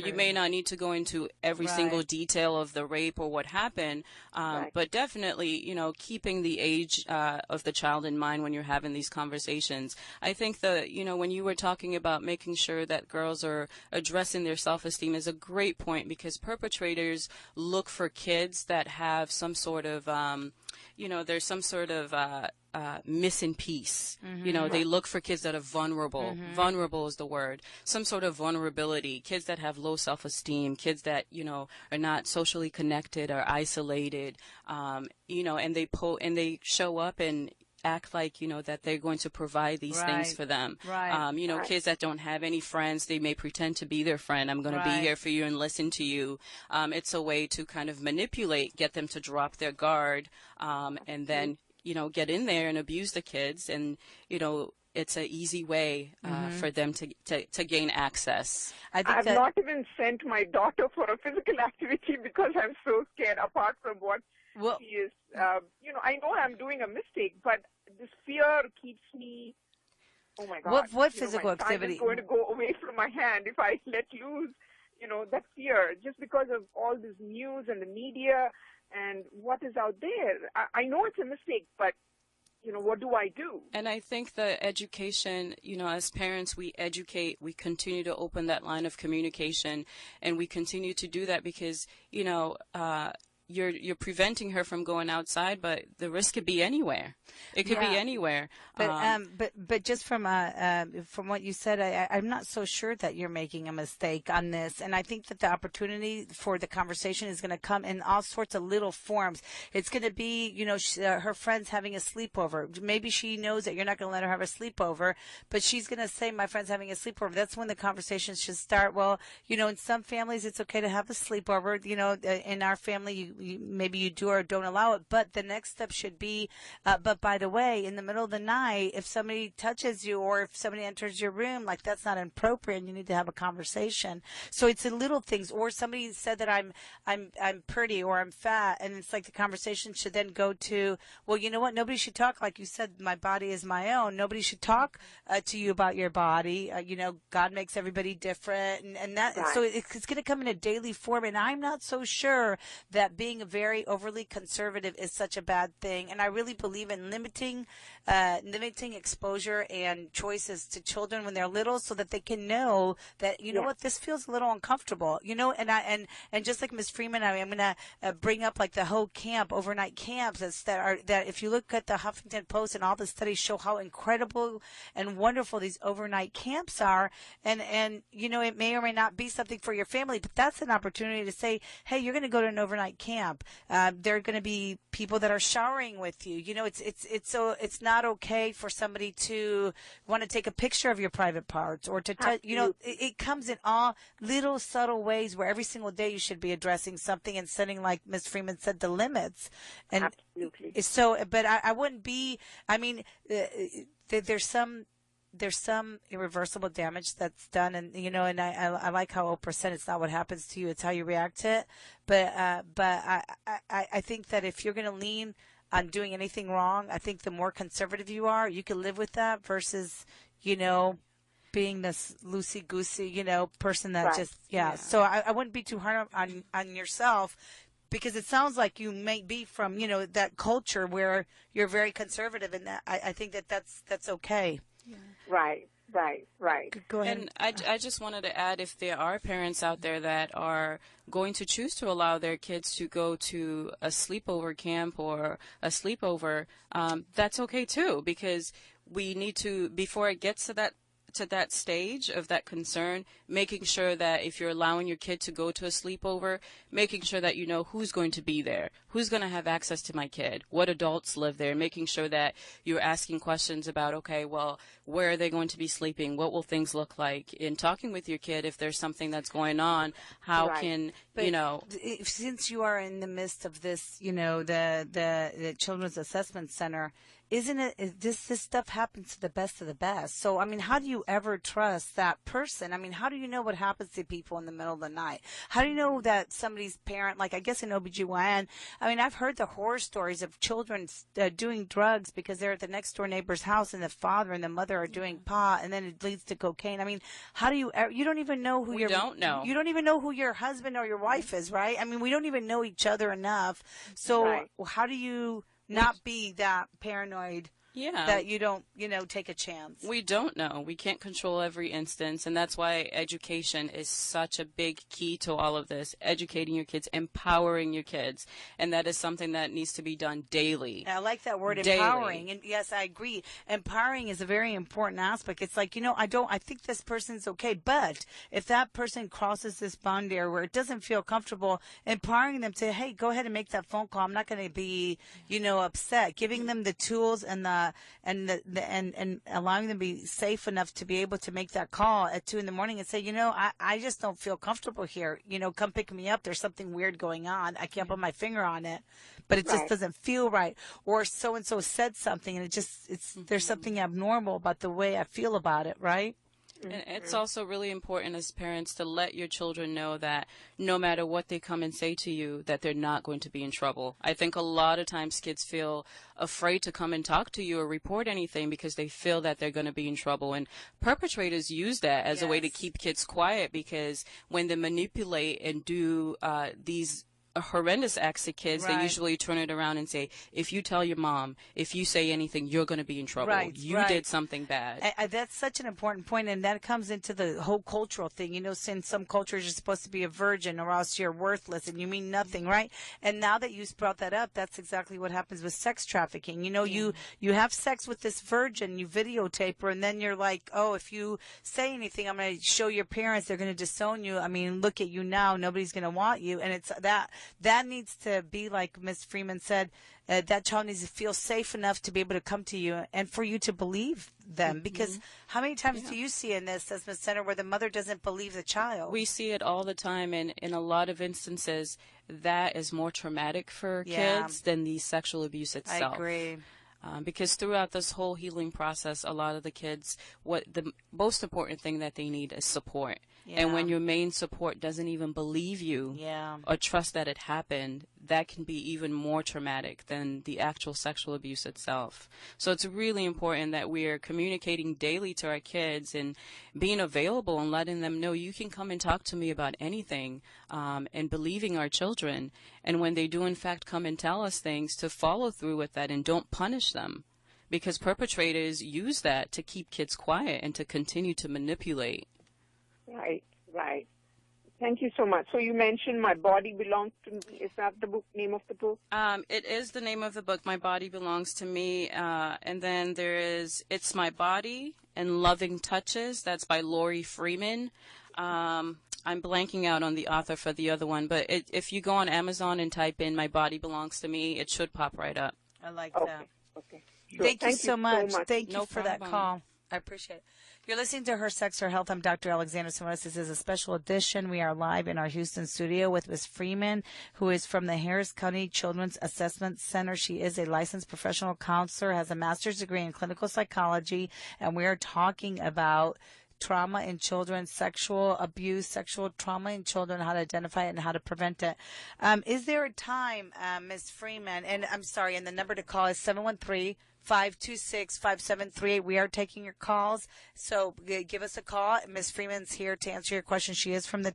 [SPEAKER 3] You may not need to go into every single detail of the rape or what happened, but definitely, keeping the age of the child in mind when you're having these conversations. I think when you were talking about making sure that girls are addressing their self-esteem is a great point, because perpetrators look for kids that have some sort of there's some sort of missing piece. They look for kids that are vulnerable. Vulnerable is the word. Some sort of vulnerability. Kids that have low self-esteem. Kids that are not socially connected or isolated. And they show up and act like that they're going to provide these things for them. Kids that don't have any friends, they may pretend to be their friend. I'm going to be here for you and listen to you. It's a way to kind of manipulate, get them to drop their guard, and then get in there and abuse the kids. And it's an easy way for them to gain access.
[SPEAKER 5] I've not even sent my daughter for a physical activity because I'm so scared, apart from what she is. I know I'm doing a mistake, but this fear keeps me, oh my God.
[SPEAKER 2] What physical activity?
[SPEAKER 5] My time is going to go away from my hand if I let loose, that fear, just because of all this news and the media and what is out there. I know it's a mistake, but what do I do?
[SPEAKER 3] And I think the education, as parents, we educate, we continue to open that line of communication, and we continue to do that because, you're preventing her from going outside, but the risk could be anywhere. It could be anywhere.
[SPEAKER 2] But just from what you said, I'm not so sure that you're making a mistake on this. And I think that the opportunity for the conversation is going to come in all sorts of little forms. It's going to be, her friends having a sleepover. Maybe she knows that you're not going to let her have a sleepover, but she's going to say, my friend's having a sleepover. That's when the conversation should start. Well, in some families, it's okay to have a sleepover. In our family, maybe you do or don't allow it, but the next step should be, but by the way, in the middle of the night, if somebody touches you or if somebody enters your room, like that's not appropriate and you need to have a conversation. So it's in little things. Or somebody said that I'm pretty or I'm fat, and it's like the conversation should then go to, well, you know what? Nobody should talk, like you said, my body is my own. Nobody should talk to you about your body. God makes everybody different, and that. Right. So it's going to come in a daily form, and I'm not so sure that being very overly conservative is such a bad thing. And I really believe in limiting exposure and choices to children when they're little, so that they can know that know what, this feels a little uncomfortable. And just like Ms. Freeman, I'm going to bring up like the whole overnight camps that if you look at the Huffington Post, and all the studies show how incredible and wonderful these overnight camps are, and it may or may not be something for your family, but that's an opportunity to say, hey, you're going to go to an overnight camp. There are going to be people that are showering with you. It's not okay for somebody to want to take a picture of your private parts or to touch. It comes in all little subtle ways where every single day you should be addressing something and setting, like Ms. Freeman said, the limits. And
[SPEAKER 5] absolutely.
[SPEAKER 2] So, but I wouldn't be. I mean, there's some irreversible damage that's done, and and I like how Oprah said, it's not what happens to you, it's how you react to it. But I think that if you're going to lean on doing anything wrong, I think the more conservative you are, you can live with that versus being this loosey goosey person that just So I wouldn't be too hard on yourself, because it sounds like you may be from that culture where you're very conservative, and that I think that's okay.
[SPEAKER 5] Yeah. Right.
[SPEAKER 2] Go ahead.
[SPEAKER 3] And I just wanted to add, if there are parents out there that are going to choose to allow their kids to go to a sleepover camp or a sleepover, that's okay too, because we need to, before it gets to that stage of that concern, making sure that if you're allowing your kid to go to a sleepover, making sure that you know who's going to be there, who's going to have access to my kid, what adults live there, making sure that you're asking questions about, okay, well, where are they going to be sleeping? What will things look like? In talking with your kid, if there's something that's going on, how can,
[SPEAKER 2] since you are in the midst of this, the Children's Assessment Center, isn't it, this stuff happens to the best of the best. So, I mean, how do you ever trust that person? I mean, how do you know what happens to people in the middle of the night? How do you know that somebody's parent, like I guess in OBGYN, I mean, I've heard the horror stories of children doing drugs because they're at the next door neighbor's house and the father and the mother are doing pot, and then it leads to cocaine. I mean, how do you don't even know who you don't even know who your husband or your wife is, right? I mean, we don't even know each other enough. So how do you not be that paranoid
[SPEAKER 3] Yeah.
[SPEAKER 2] that you don't, take a chance.
[SPEAKER 3] We don't know. We can't control every instance, and that's why education is such a big key to all of this. Educating your kids, empowering your kids, and that is something that needs to be done daily.
[SPEAKER 2] I like that word,
[SPEAKER 3] Daily.
[SPEAKER 2] empowering. And yes, I agree. Empowering is a very important aspect. It's like, I think this person's okay, but if that person crosses this boundary where it doesn't feel comfortable, empowering them to, hey, go ahead and make that phone call. I'm not going to be, upset. Giving them the tools and and allowing them to be safe enough to be able to make that call at 2 a.m. and say, I just don't feel comfortable here. Come pick me up. There's something weird going on. I can't put my finger on it, but it just doesn't feel right. Or so and so said something, and there's something abnormal about the way I feel about it, right?
[SPEAKER 3] And it's also really important as parents to let your children know that no matter what they come and say to you, that they're not going to be in trouble. I think a lot of times kids feel afraid to come and talk to you or report anything because they feel that they're going to be in trouble. And perpetrators use that as a way to keep kids quiet, because when they manipulate and do these horrendous acts to kids, they usually turn it around and say, if you tell your mom, if you say anything, you're going to be in trouble. You did something bad.
[SPEAKER 2] That's such an important point, and that comes into the whole cultural thing. Since some cultures you're supposed to be a virgin or else you're worthless and you mean nothing, right? And now that you brought that up, that's exactly what happens with sex trafficking. You have sex with this virgin, you videotape her, and then you're like, oh, if you say anything, I'm going to show your parents, they're going to disown you. I mean, look at you now, nobody's going to want you. And it's that needs to be, like Ms. Freeman said, that child needs to feel safe enough to be able to come to you and for you to believe them. Because how many times do you see in the assessment center where the mother doesn't believe the child?
[SPEAKER 3] We see it all the time, and in a lot of instances, that is more traumatic for kids than the sexual abuse itself.
[SPEAKER 2] I agree.
[SPEAKER 3] Because throughout this whole healing process, a lot of the kids, what the most important thing that they need is support. And when your main support doesn't even believe you or trust that it happened, that can be even more traumatic than the actual sexual abuse itself. So it's really important that we are communicating daily to our kids and being available and letting them know, you can come and talk to me about anything, and believing our children. And when they do in fact come and tell us things, to follow through with that and don't punish them, because perpetrators use that to keep kids quiet and to continue to manipulate.
[SPEAKER 5] Right. Thank you so much. So you mentioned My Body Belongs to Me. Is that the name of the book?
[SPEAKER 3] It is the name of the book, My Body Belongs to Me. And then there is It's My Body and Loving Touches. That's by Lori Freeman. I'm blanking out on the author for the other one, but if you go on Amazon and type in My Body Belongs to Me, it should pop right up.
[SPEAKER 2] I like that.
[SPEAKER 5] Okay. Sure.
[SPEAKER 2] Thank you so much. Thank you
[SPEAKER 3] No
[SPEAKER 2] for that
[SPEAKER 3] problem.
[SPEAKER 2] call. I appreciate it. You're listening to Her Sex, Her Health. I'm Dr. Alexandra Simonis. This is a special edition. We are live in our Houston studio with Ms. Freeman, who is from the Harris County Children's Assessment Center. She is a licensed professional counselor, has a master's degree in clinical psychology, and we are talking about trauma in children, sexual abuse, sexual trauma in children, how to identify it and how to prevent it. Is there a time, Ms. Freeman, and I'm sorry, and the number to call is 713-526-5738. We are taking your calls, so give us a call. Ms. Freeman's here to answer your question. She is from the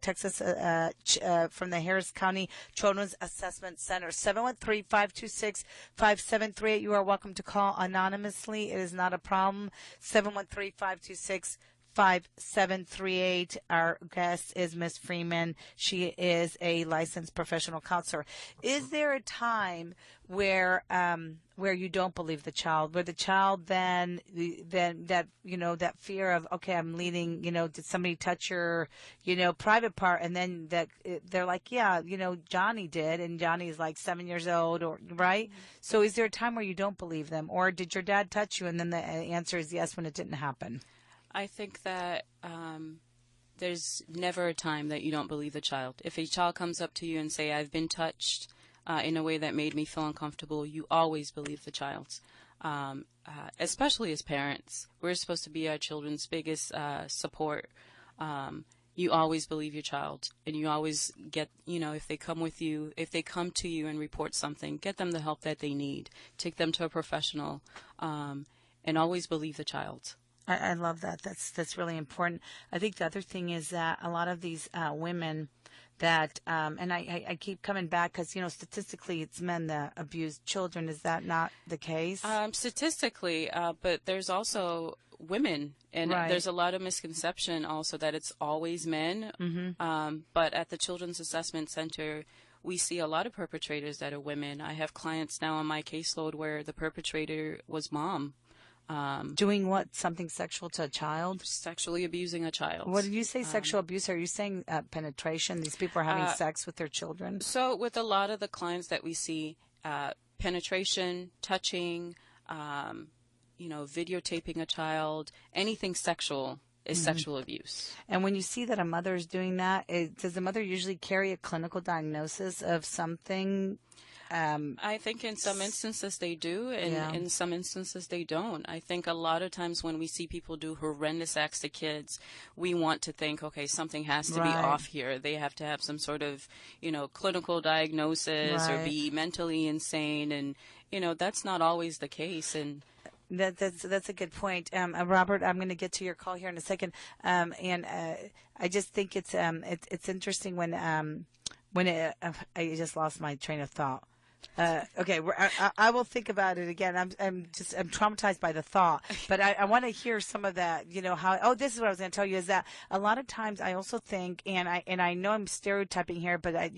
[SPEAKER 2] from the Harris County Children's Assessment Center. 713-526-5738. You are welcome to call anonymously. It is not a problem. 713-526-5738. Our guest is Ms. Freeman. She is a licensed professional counselor. Is there a time where you don't believe the child, where the child then that that fear of, okay, I'm leading, did somebody touch your private part, and then that they're like, yeah, Johnny did, and Johnny's like 7 years old, or right? So is there a time where you don't believe them, or did your dad touch you, and then the answer is yes when it didn't happen?
[SPEAKER 3] I think that there's never a time that you don't believe the child. If a child comes up to you and say, I've been touched in a way that made me feel uncomfortable, you always believe the child. Especially as parents, we're supposed to be our children's biggest support. You always believe your child, and you always get, if they come to you and report something, get them the help that they need. Take them to a professional, and always believe the child.
[SPEAKER 2] I love that. That's really important. I think the other thing is that a lot of these women, that, and I keep coming back because, statistically it's men that abuse children. Is that not the case?
[SPEAKER 3] Statistically, but there's also women, and
[SPEAKER 2] Right.
[SPEAKER 3] there's a lot of misconception also that it's always men. But at the Children's Assessment Center, we see a lot of perpetrators that are women. I have clients now on my caseload where the perpetrator was mom,
[SPEAKER 2] Doing what? Something sexual to a child?
[SPEAKER 3] sexually abusing a child.
[SPEAKER 2] What did you say? Sexual abuse? Are you saying penetration? These people are having sex with their children?
[SPEAKER 3] So with a lot of the clients that we see, penetration, touching, videotaping a child, anything sexual is sexual abuse.
[SPEAKER 2] And when you see that a mother is doing that, does the mother usually carry a clinical diagnosis of something?
[SPEAKER 3] I think in some instances they do, and in some instances they don't. I think a lot of times when we see people do horrendous acts to kids, we want to think, okay, something has to be
[SPEAKER 2] Right.
[SPEAKER 3] off here. They have to have some sort of, clinical diagnosis or
[SPEAKER 2] Right.
[SPEAKER 3] be mentally insane, and, that's not always the case. And
[SPEAKER 2] That's a good point, Robert. I'm going to get to your call here in a second, and I just think it's interesting when I just lost my train of thought. Okay, I will think about it again. I'm traumatized by the thought, but I want to hear some of that. This is what I was going to tell you is that a lot of times I also think, and I know I'm stereotyping here, but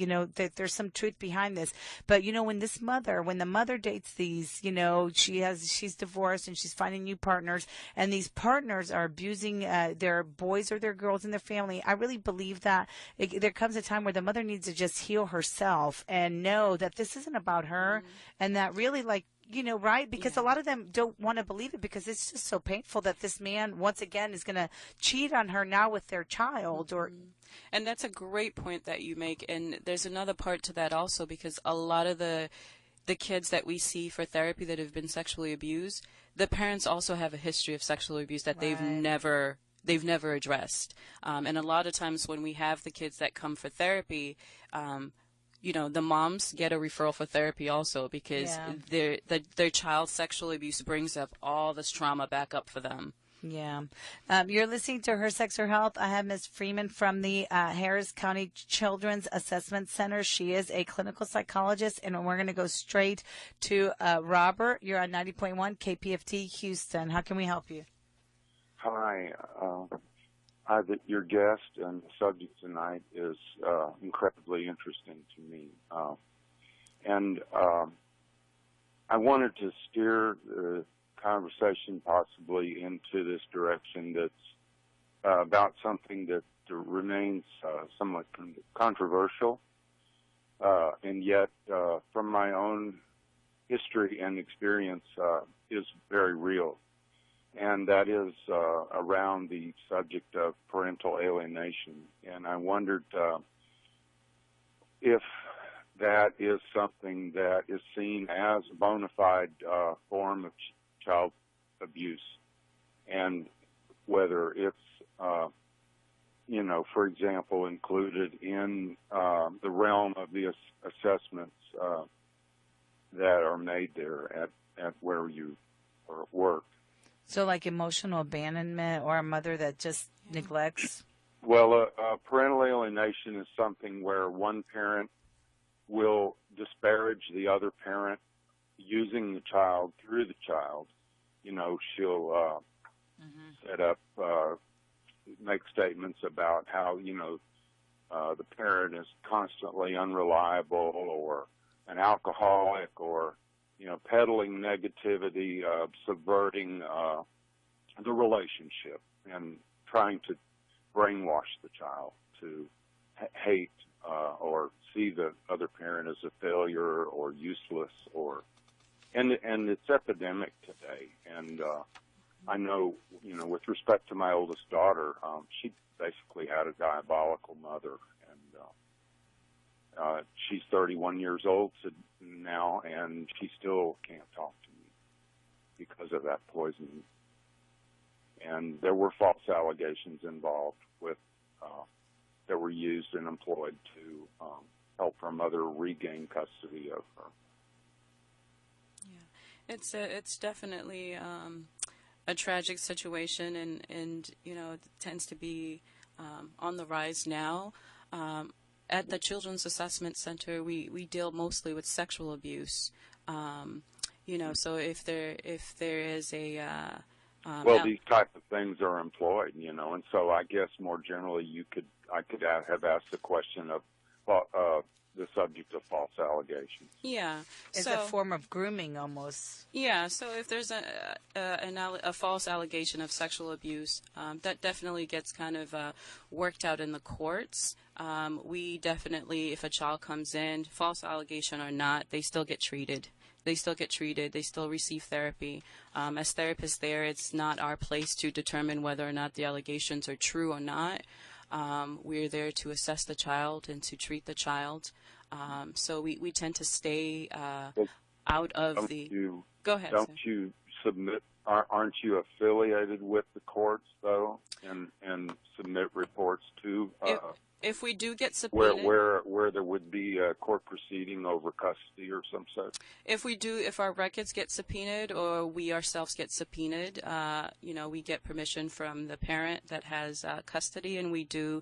[SPEAKER 2] there's some truth behind this. But when the mother dates these, she's divorced and she's finding new partners, and these partners are abusing their boys or their girls in their family. I really believe that there comes a time where the mother needs to just heal herself and know that this isn't about her, and that really, right? Because a lot of them don't want to believe it because it's just so painful that this man once again is going to cheat on her now with their child.
[SPEAKER 3] And that's a great point that you make. And there's another part to that also, because a lot of the kids that we see for therapy that have been sexually abused, the parents also have a history of sexual abuse that they've never addressed. And a lot of times when we have the kids that come for therapy, the moms get a referral for therapy also because their child's sexual abuse brings up all this trauma back up for them.
[SPEAKER 2] Yeah. You're listening to Her Sex, Her Health. I have Ms. Freeman from the Harris County Children's Assessment Center. She is a clinical psychologist, and we're going to go straight to Robert. You're on 90.1 KPFT Houston. How can we help you?
[SPEAKER 6] Hi. Your guest and the subject tonight is incredibly interesting to me. And I wanted to steer the conversation possibly into this direction that's about something that remains somewhat controversial, and yet from my own history and experience is very real. And that is around the subject of parental alienation. And I wondered if that is something that is seen as a bona fide form of child abuse, and whether it's, for example, included in the realm of the assessments that are made there at where you are at work.
[SPEAKER 2] So like emotional abandonment or a mother that just neglects?
[SPEAKER 6] Well, parental alienation is something where one parent will disparage the other parent using the child through the child. She'll set up, make statements about how, the parent is constantly unreliable or an alcoholic or peddling negativity, subverting the relationship and trying to brainwash the child to hate or see the other parent as a failure or useless and it's epidemic today. And I know, with respect to my oldest daughter, she basically had a diabolical mother, and she's 31 years old now, and she still can't talk to me because of that poisoning. And there were false allegations involved that were used and employed to help her mother regain custody of her.
[SPEAKER 3] Yeah, it's definitely a tragic situation, and it tends to be on the rise now. at the Children's Assessment Center, we deal mostly with sexual abuse. So if there is a
[SPEAKER 6] these type of things are employed, and so I guess more generally I could have asked the question of the subject of false allegations.
[SPEAKER 3] Yeah,
[SPEAKER 2] It's a form of grooming almost.
[SPEAKER 3] Yeah, so if there's a false allegation of sexual abuse, that definitely gets kind of worked out in the courts. We definitely, if a child comes in, false allegation or not, they still get treated. They still receive therapy. As therapists there, it's not our place to determine whether or not the allegations are true or not. We're there to assess the child and to treat the child. So we tend to stay out of the... Go ahead,
[SPEAKER 6] Don't
[SPEAKER 3] sir.
[SPEAKER 6] you submit... Aren't you affiliated with the courts, though, and submit reports to...
[SPEAKER 3] If we do get subpoenaed,
[SPEAKER 6] where there would be a court proceeding over custody or some such.
[SPEAKER 3] If our records get subpoenaed or we ourselves get subpoenaed, we get permission from the parent that has custody, and we do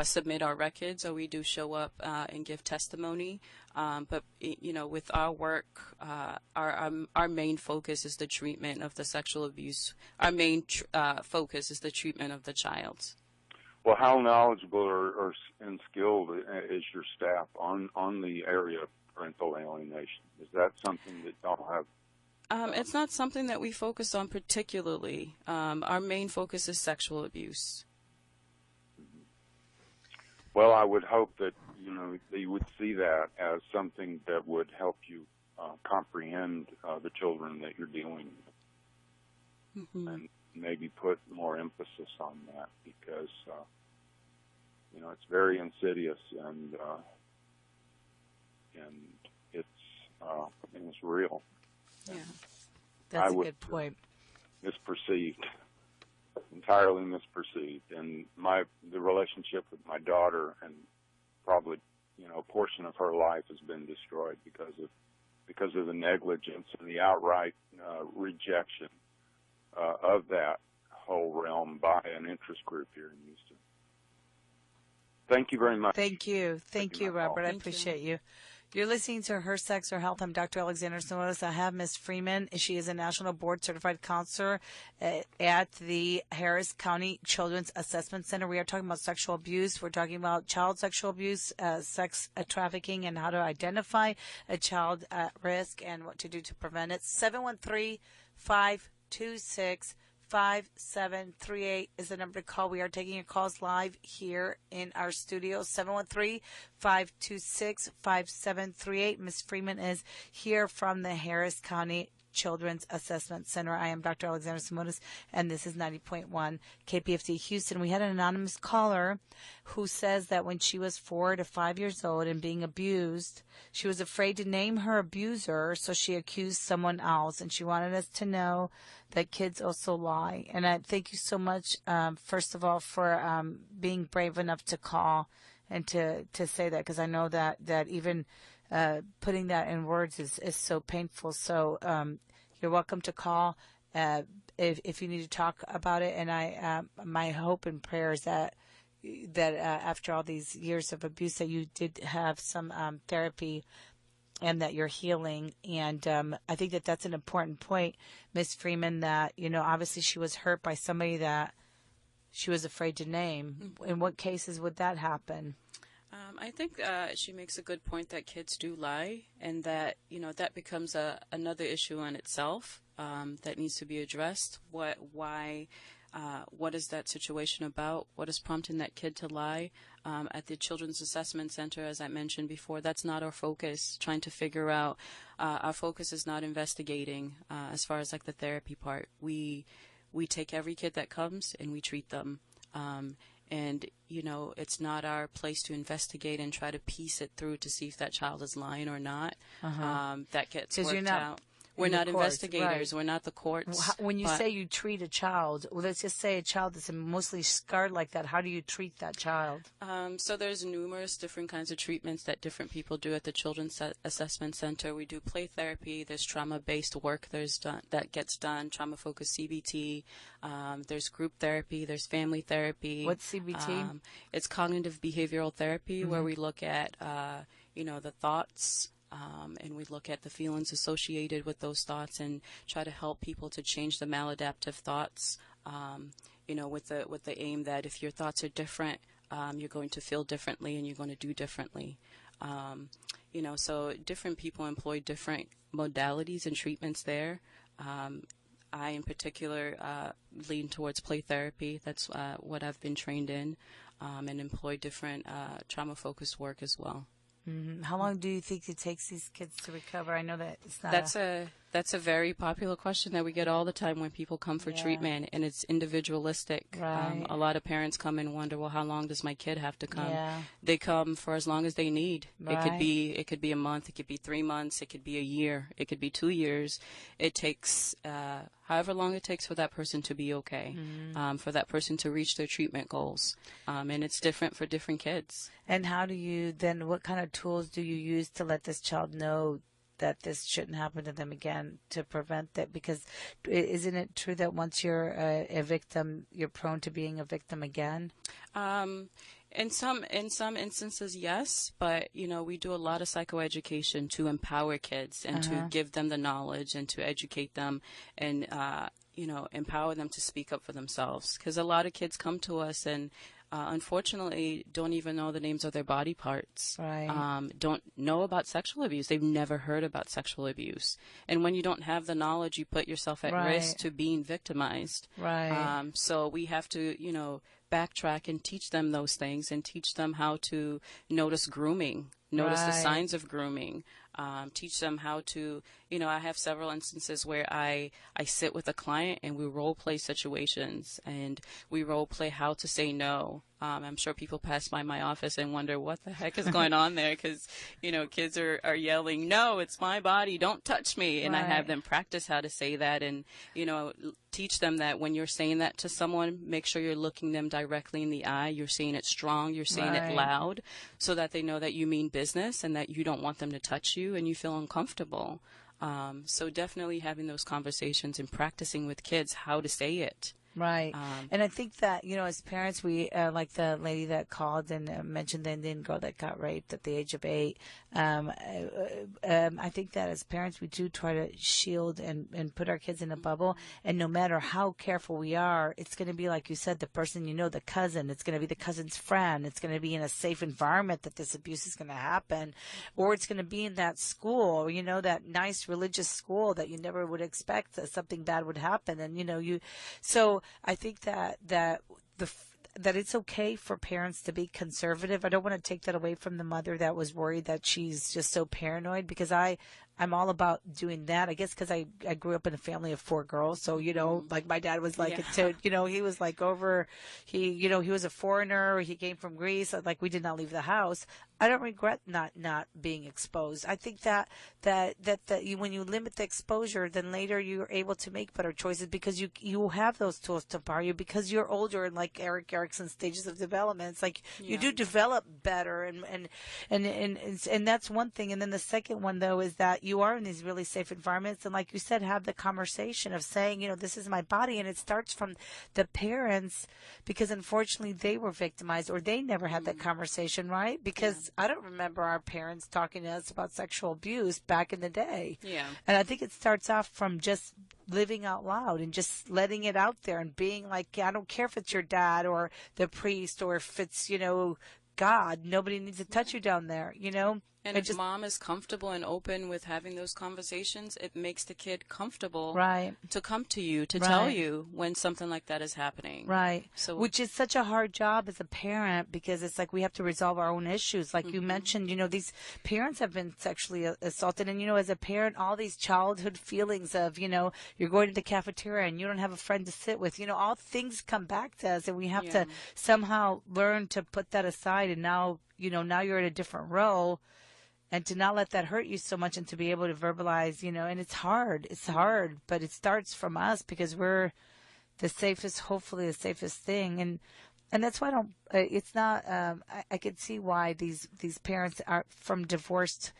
[SPEAKER 3] submit our records, or we do show up and give testimony. But with our work, our main focus is the treatment of the sexual abuse. Our main focus is the treatment of the child.
[SPEAKER 6] Well, how knowledgeable and skilled is your staff on the area of parental alienation? Is that something that y'all have?
[SPEAKER 3] It's not something that we focus on particularly. Our main focus is sexual abuse.
[SPEAKER 6] Well, I would hope that you would see that as something that would help you comprehend the children that you're dealing with, and maybe put more emphasis on that, because it's very insidious, and it's real.
[SPEAKER 3] Yeah,
[SPEAKER 2] that's a good point.
[SPEAKER 6] Misperceived, entirely misperceived, and the relationship with my daughter, and probably a portion of her life has been destroyed because of the negligence and the outright rejection of that whole realm by an interest group here in Houston. Thank you very much.
[SPEAKER 2] Thank you, Robert. I
[SPEAKER 3] Thank
[SPEAKER 2] appreciate you. You're listening to Her Sex, Her Health. I'm Dr. Alexandra Simonis. I have Ms. Freeman. She is a National Board Certified Counselor at the Harris County Children's Assessment Center. We are talking about sexual abuse. We're talking about child sexual abuse, sex trafficking, and how to identify a child at risk and what to do to prevent it. 713-526-5738 is the number to call. We are taking your calls live here in our studio. 713-526-5738. Ms. Freeman is here from the Harris County Children's Assessment Center. I am Dr. Alexandra Simonis, and this is 90.1 KPFT Houston. We had an anonymous caller who says that when she was 4 to 5 years old and being abused, she was afraid to name her abuser, so she accused someone else, and she wanted us to know that kids also lie. And I thank you so much, first of all, for being brave enough to call and to say that, because I know that even putting that in words is so painful. So you're welcome to call if you need to talk about it. And my hope and prayer is that after all these years of abuse, that you did have some therapy and that you're healing. And I think that that's an important point, Ms. Freeman, that, obviously she was hurt by somebody that she was afraid to name. In what cases would that happen?
[SPEAKER 3] I think she makes a good point that kids do lie, and that that becomes another issue in itself that needs to be addressed. What is that situation about? What is prompting that kid to lie? At the Children's Assessment Center, as I mentioned before, that's not our focus. Trying to figure out, our focus is not investigating as far as like the therapy part. We take every kid that comes and we treat them. And, it's not our place to investigate and try to piece it through to see if that child is lying or not. That gets worked out. We're
[SPEAKER 2] in the
[SPEAKER 3] not
[SPEAKER 2] courts,
[SPEAKER 3] investigators.
[SPEAKER 2] right.
[SPEAKER 3] We're not the courts.
[SPEAKER 2] When you
[SPEAKER 3] but-
[SPEAKER 2] say you treat a child, well, let's just say a child that's mostly scarred like that, how do you treat that child?
[SPEAKER 3] So there's numerous different kinds of treatments that different people do at the Children's Assessment Center. We do play therapy. There's trauma-based work that ggets done, trauma-focused CBT. There's group therapy. There's family therapy.
[SPEAKER 2] What's CBT?
[SPEAKER 3] It's cognitive behavioral therapy, where we look at, the thoughts, and we look at the feelings associated with those thoughts and try to help people to change the maladaptive thoughts, with the aim that if your thoughts are different, you're going to feel differently and you're going to do differently. So different people employ different modalities and treatments there. I, in particular, lean towards play therapy. That's what I've been trained in, and employ different trauma-focused work as well.
[SPEAKER 2] Mm-hmm. How long do you think it takes these kids to recover? I know that it's not.
[SPEAKER 3] That's a very popular question that we get all the time when people come for treatment, and it's individualistic.
[SPEAKER 2] Right.
[SPEAKER 3] A lot of parents come and wonder, well, how long does my kid have to come?
[SPEAKER 2] Yeah.
[SPEAKER 3] They come for as long as they need.
[SPEAKER 2] Right.
[SPEAKER 3] It could be a month, it could be 3 months, it could be a year, it could be 2 years. It takes however long it takes for that person to be okay, for that person to reach their treatment goals, and it's different for different kids.
[SPEAKER 2] And how do you then? What kind of tools do you use to let this child know that this shouldn't happen to them again, to prevent that? Because isn't it true that once you're a victim, you're prone to being a victim again?
[SPEAKER 3] In some instances, yes, but we do a lot of psychoeducation to empower kids and to give them the knowledge and to educate them and empower them to speak up for themselves. Because a lot of kids come to us and unfortunately don't even know the names of their body parts.
[SPEAKER 2] Right.
[SPEAKER 3] Don't know about sexual abuse. They've never heard about sexual abuse. And when you don't have the knowledge, you put yourself at risk to being victimized.
[SPEAKER 2] Right.
[SPEAKER 3] So we have to, backtrack and teach them those things and teach them how to notice grooming, notice the signs of grooming, teach them how to, I have several instances where I sit with a client and we role play situations and we role play how to say no. I'm sure people pass by my office and wonder what the heck is going on there because, kids are yelling, no, it's my body, don't touch me. And I have them practice how to say that and, teach them that when you're saying that to someone, make sure you're looking them directly in the eye. You're saying it strong, you're saying it loud so that they know that you mean business and that you don't want them to touch you and you feel uncomfortable. So definitely having those conversations and practicing with kids how to say it.
[SPEAKER 2] Right. And I think that, as parents, we, like the lady that called and mentioned the Indian girl that got raped at the age of 8. I think that as parents, we do try to shield and put our kids in a bubble. And no matter how careful we are, it's going to be, like you said, the person, the cousin. It's going to be the cousin's friend. It's going to be in a safe environment that this abuse is going to happen. Or it's going to be in that school, that nice religious school that you never would expect that something bad would happen. And, so I think that it's okay for parents to be conservative. I don't want to take that away from the mother that was worried that she's just so paranoid because I'm all about doing that. I guess because I grew up in a family of 4 girls. So, like my dad was like, he was like he was a foreigner. He came from Greece. Like we did not leave the house. I don't regret not being exposed. I think that when you limit the exposure, then later you're able to make better choices because you have those tools to empower you because you're older and like Eric Erickson's stages of development. It's like you do develop better and that's one thing. And then the second one though is that you are in these really safe environments and like you said, have the conversation of saying, this is my body, and it starts from the parents because unfortunately they were victimized or they never had that conversation, right? Because I don't remember our parents talking to us about sexual abuse back in the day. Yeah. And I think it starts off from just living out loud and just letting it out there and being like, I don't care if it's your dad or the priest or if it's, God, nobody needs to touch you down there,
[SPEAKER 3] And if mom is comfortable and open with having those conversations, it makes the kid comfortable to come to you, to tell you when something like that is happening. Right. So,
[SPEAKER 2] which is such a hard job as a parent because it's like we have to resolve our own issues. Like you mentioned, these parents have been sexually assaulted. And, as a parent, all these childhood feelings of, you're going to the cafeteria and you don't have a friend to sit with, all things come back to us and we have to somehow learn to put that aside. And now, now you're in a different role. and to not let that hurt you so much, and to be able to verbalize, and it's hard, but it starts from us, because we're the safest, hopefully the safest thing. And that's why I don't, it's not, I could see why these parents are from divorced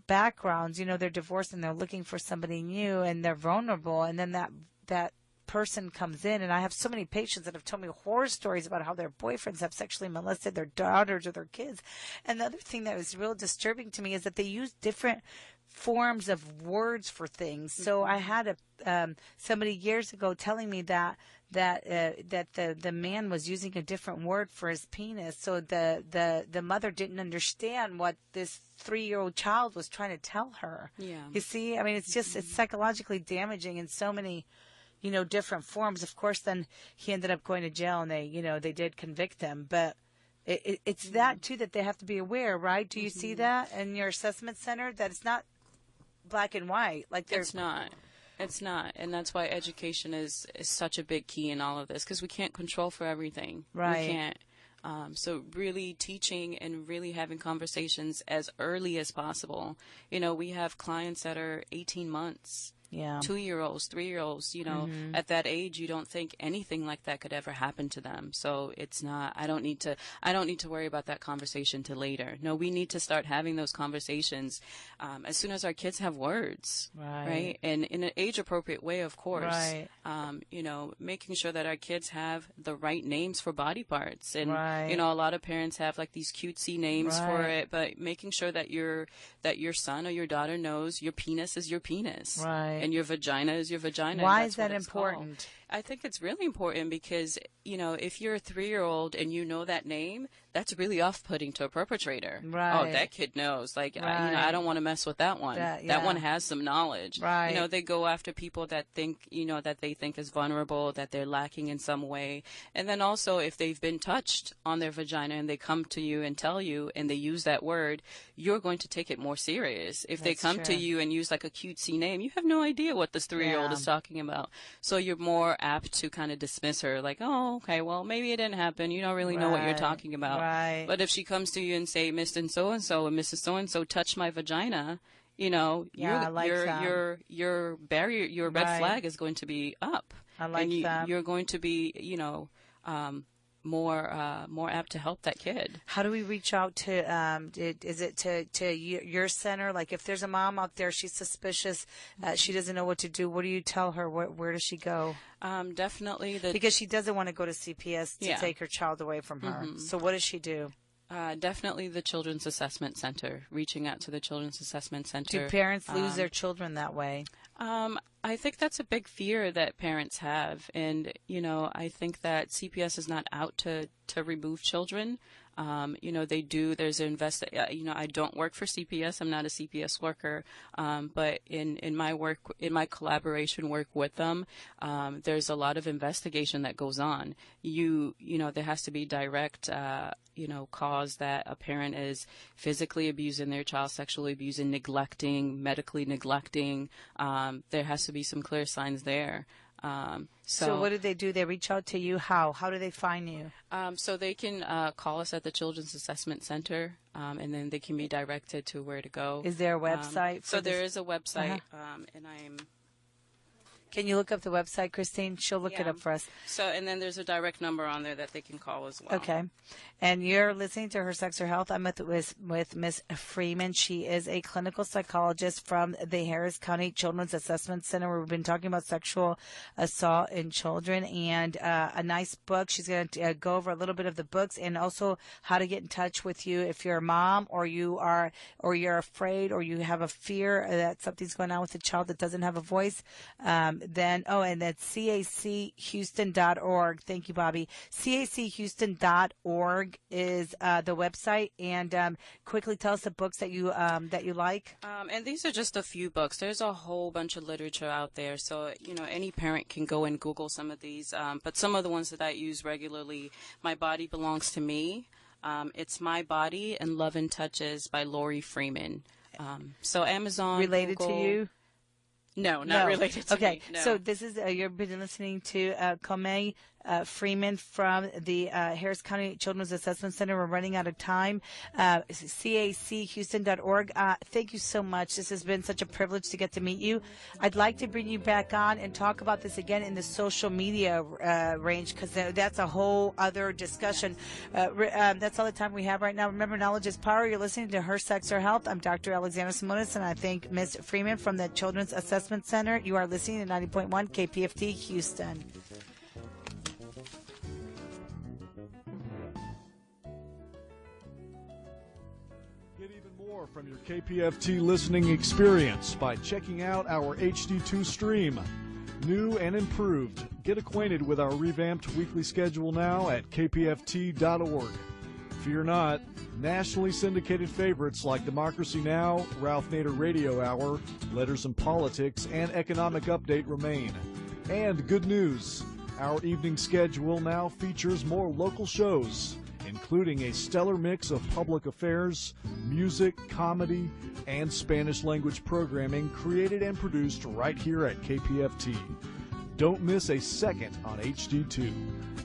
[SPEAKER 2] backgrounds, they're divorced and they're looking for somebody new, and they're vulnerable. And then that person comes in, and I have so many patients that have told me horror stories about how their boyfriends have sexually molested their daughters or their kids. And the other thing that was real disturbing to me is that they use different forms of words for things. So I had somebody years ago telling me that the man was using a different word for his penis. So the mother didn't understand what this 3-year-old child was trying to tell her. Yeah. You see, I mean, it's just, it's psychologically damaging in so many, different forms. Of course, then he ended up going to jail, and they did convict him. But it's that too, that they have to be aware, right? Do you see that in your assessment center, that it's not black and white? Like,
[SPEAKER 3] it's not. It's not, and that's why education is such a big key in all of this, because we can't control for everything.
[SPEAKER 2] Right.
[SPEAKER 3] We can't. So really teaching and really having conversations as early as possible. We have clients that are 18 months. Yeah. 2-year-olds, 3-year-olds, at that age, you don't think anything like that could ever happen to them. So it's not, I don't need to worry about that conversation till later. No, we need to start having those conversations as soon as our kids have words, right? And in an age appropriate way, of course, right. Making sure that our kids have the right names for body parts. And, a lot of parents have like these cutesy names for it, but making sure that your son or your daughter knows your penis is your penis. Right. And your vagina is your vagina.
[SPEAKER 2] Why is that important?
[SPEAKER 3] Called. I think it's really important because, if you're a 3-year-old and you know that name, that's really off-putting to a perpetrator. Right. Oh, that kid knows. Like, I don't want to mess with that one. That one has some knowledge. Right. They go after people that think, that they think is vulnerable, that they're lacking in some way. And then also, if they've been touched on their vagina and they come to you and tell you and they use that word, you're going to take it more serious. If they come to you and use like a cutesy name, you have no idea what this 3-year-old is talking about. So you're more apt to kind of dismiss her, like, oh, okay, well, maybe it didn't happen. You don't really know what you're talking about. Right. But if she comes to you and say, Mr. So-and-so and Mrs. So-and-so touched my vagina, your barrier, your red flag is going to be up.
[SPEAKER 2] I like that.
[SPEAKER 3] You're going to be, more apt to help that kid.
[SPEAKER 2] How do we reach out to, is it to your center? Like, if there's a mom out there, she's suspicious, she doesn't know what to do, what do you tell her? Where does she go?
[SPEAKER 3] Definitely.
[SPEAKER 2] Because she doesn't want to go to CPS to take her child away from her. Mm-hmm. So what does she do?
[SPEAKER 3] Definitely the Children's Assessment Center, reaching out to the Children's Assessment Center.
[SPEAKER 2] Do parents lose their children that way?
[SPEAKER 3] I think that's a big fear that parents have. And, I think that CPS is not out to remove children. They do, there's an I don't work for CPS. I'm not a CPS worker. But in my work, in my collaboration work with them, there's a lot of investigation that goes on. There has to be direct, cause that a parent is physically abusing their child, sexually abusing, neglecting, medically neglecting. There has to be some clear signs there.
[SPEAKER 2] So what do they do? They reach out to you? How do they find you?
[SPEAKER 3] So they can call us at the Children's Assessment Center, and then they can be directed to where to go.
[SPEAKER 2] Is there a website?
[SPEAKER 3] So there is a website, and
[SPEAKER 2] Can you look up the website, Christine? She'll look it up for us.
[SPEAKER 3] So, and then there's a direct number on there that they can call as well.
[SPEAKER 2] Okay. And you're listening to Her Sex, Her Health. I'm with Ms. Freeman. She is a clinical psychologist from the Harris County Children's Assessment Center, where we've been talking about sexual assault in children, and a nice book. She's going to go over a little bit of the books and also how to get in touch with you if you're a mom or you're afraid or you have a fear that something's going on with a child that doesn't have a voice. And that's CACHouston.org. Thank you, Bobby. CACHouston.org is the website. And quickly tell us the books that you like.
[SPEAKER 3] And these are just a few books. There's a whole bunch of literature out there. So, any parent can go and Google some of these. But some of the ones that I use regularly, My Body Belongs to Me. It's My Body and Love and Touches by Lori Freeman. So Amazon,
[SPEAKER 2] related
[SPEAKER 3] Google,
[SPEAKER 2] to you?
[SPEAKER 3] No, not related to me.
[SPEAKER 2] Okay, so this is, you've been listening to Comay Freeman from the Harris County Children's Assessment Center. We're running out of time. CACHouston.org. Thank you so much. This has been such a privilege to get to meet you. I'd like to bring you back on and talk about this again in the social media range, because that's a whole other discussion. That's all the time we have right now. Remember, knowledge is power. You're listening to Her Sex, Her Health. I'm Dr. Alexandra Simonis, and I thank Ms. Freeman from the Children's Assessment Center. You are listening to 90.1 KPFT Houston.
[SPEAKER 7] Get even more from your KPFT listening experience by checking out our HD2 stream. New and improved. Get acquainted with our revamped weekly schedule now at kpft.org. Fear not, nationally syndicated favorites like Democracy Now!, Ralph Nader Radio Hour, Letters and Politics, and Economic Update remain. And good news, our evening schedule now features more local shows, including a stellar mix of public affairs, music, comedy, and Spanish language programming created and produced right here at KPFT. Don't miss a second on HD2.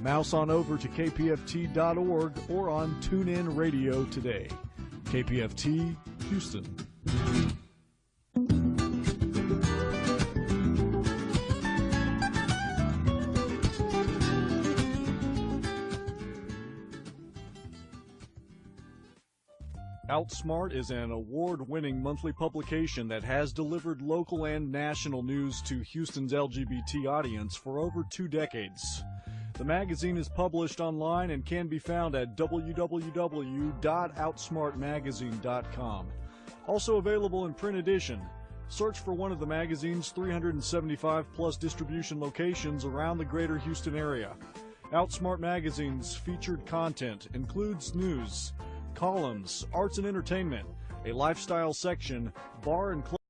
[SPEAKER 7] Mouse on over to kpft.org or on TuneIn Radio today. KPFT, Houston. Outsmart is an award-winning monthly publication that has delivered local and national news to Houston's LGBT audience for over 2 decades. The magazine is published online and can be found at www.outsmartmagazine.com. Also available in print edition. Search for one of the magazine's 375-plus distribution locations around the greater Houston area. Outsmart Magazine's featured content includes news, columns, arts and entertainment, a lifestyle section, bar and club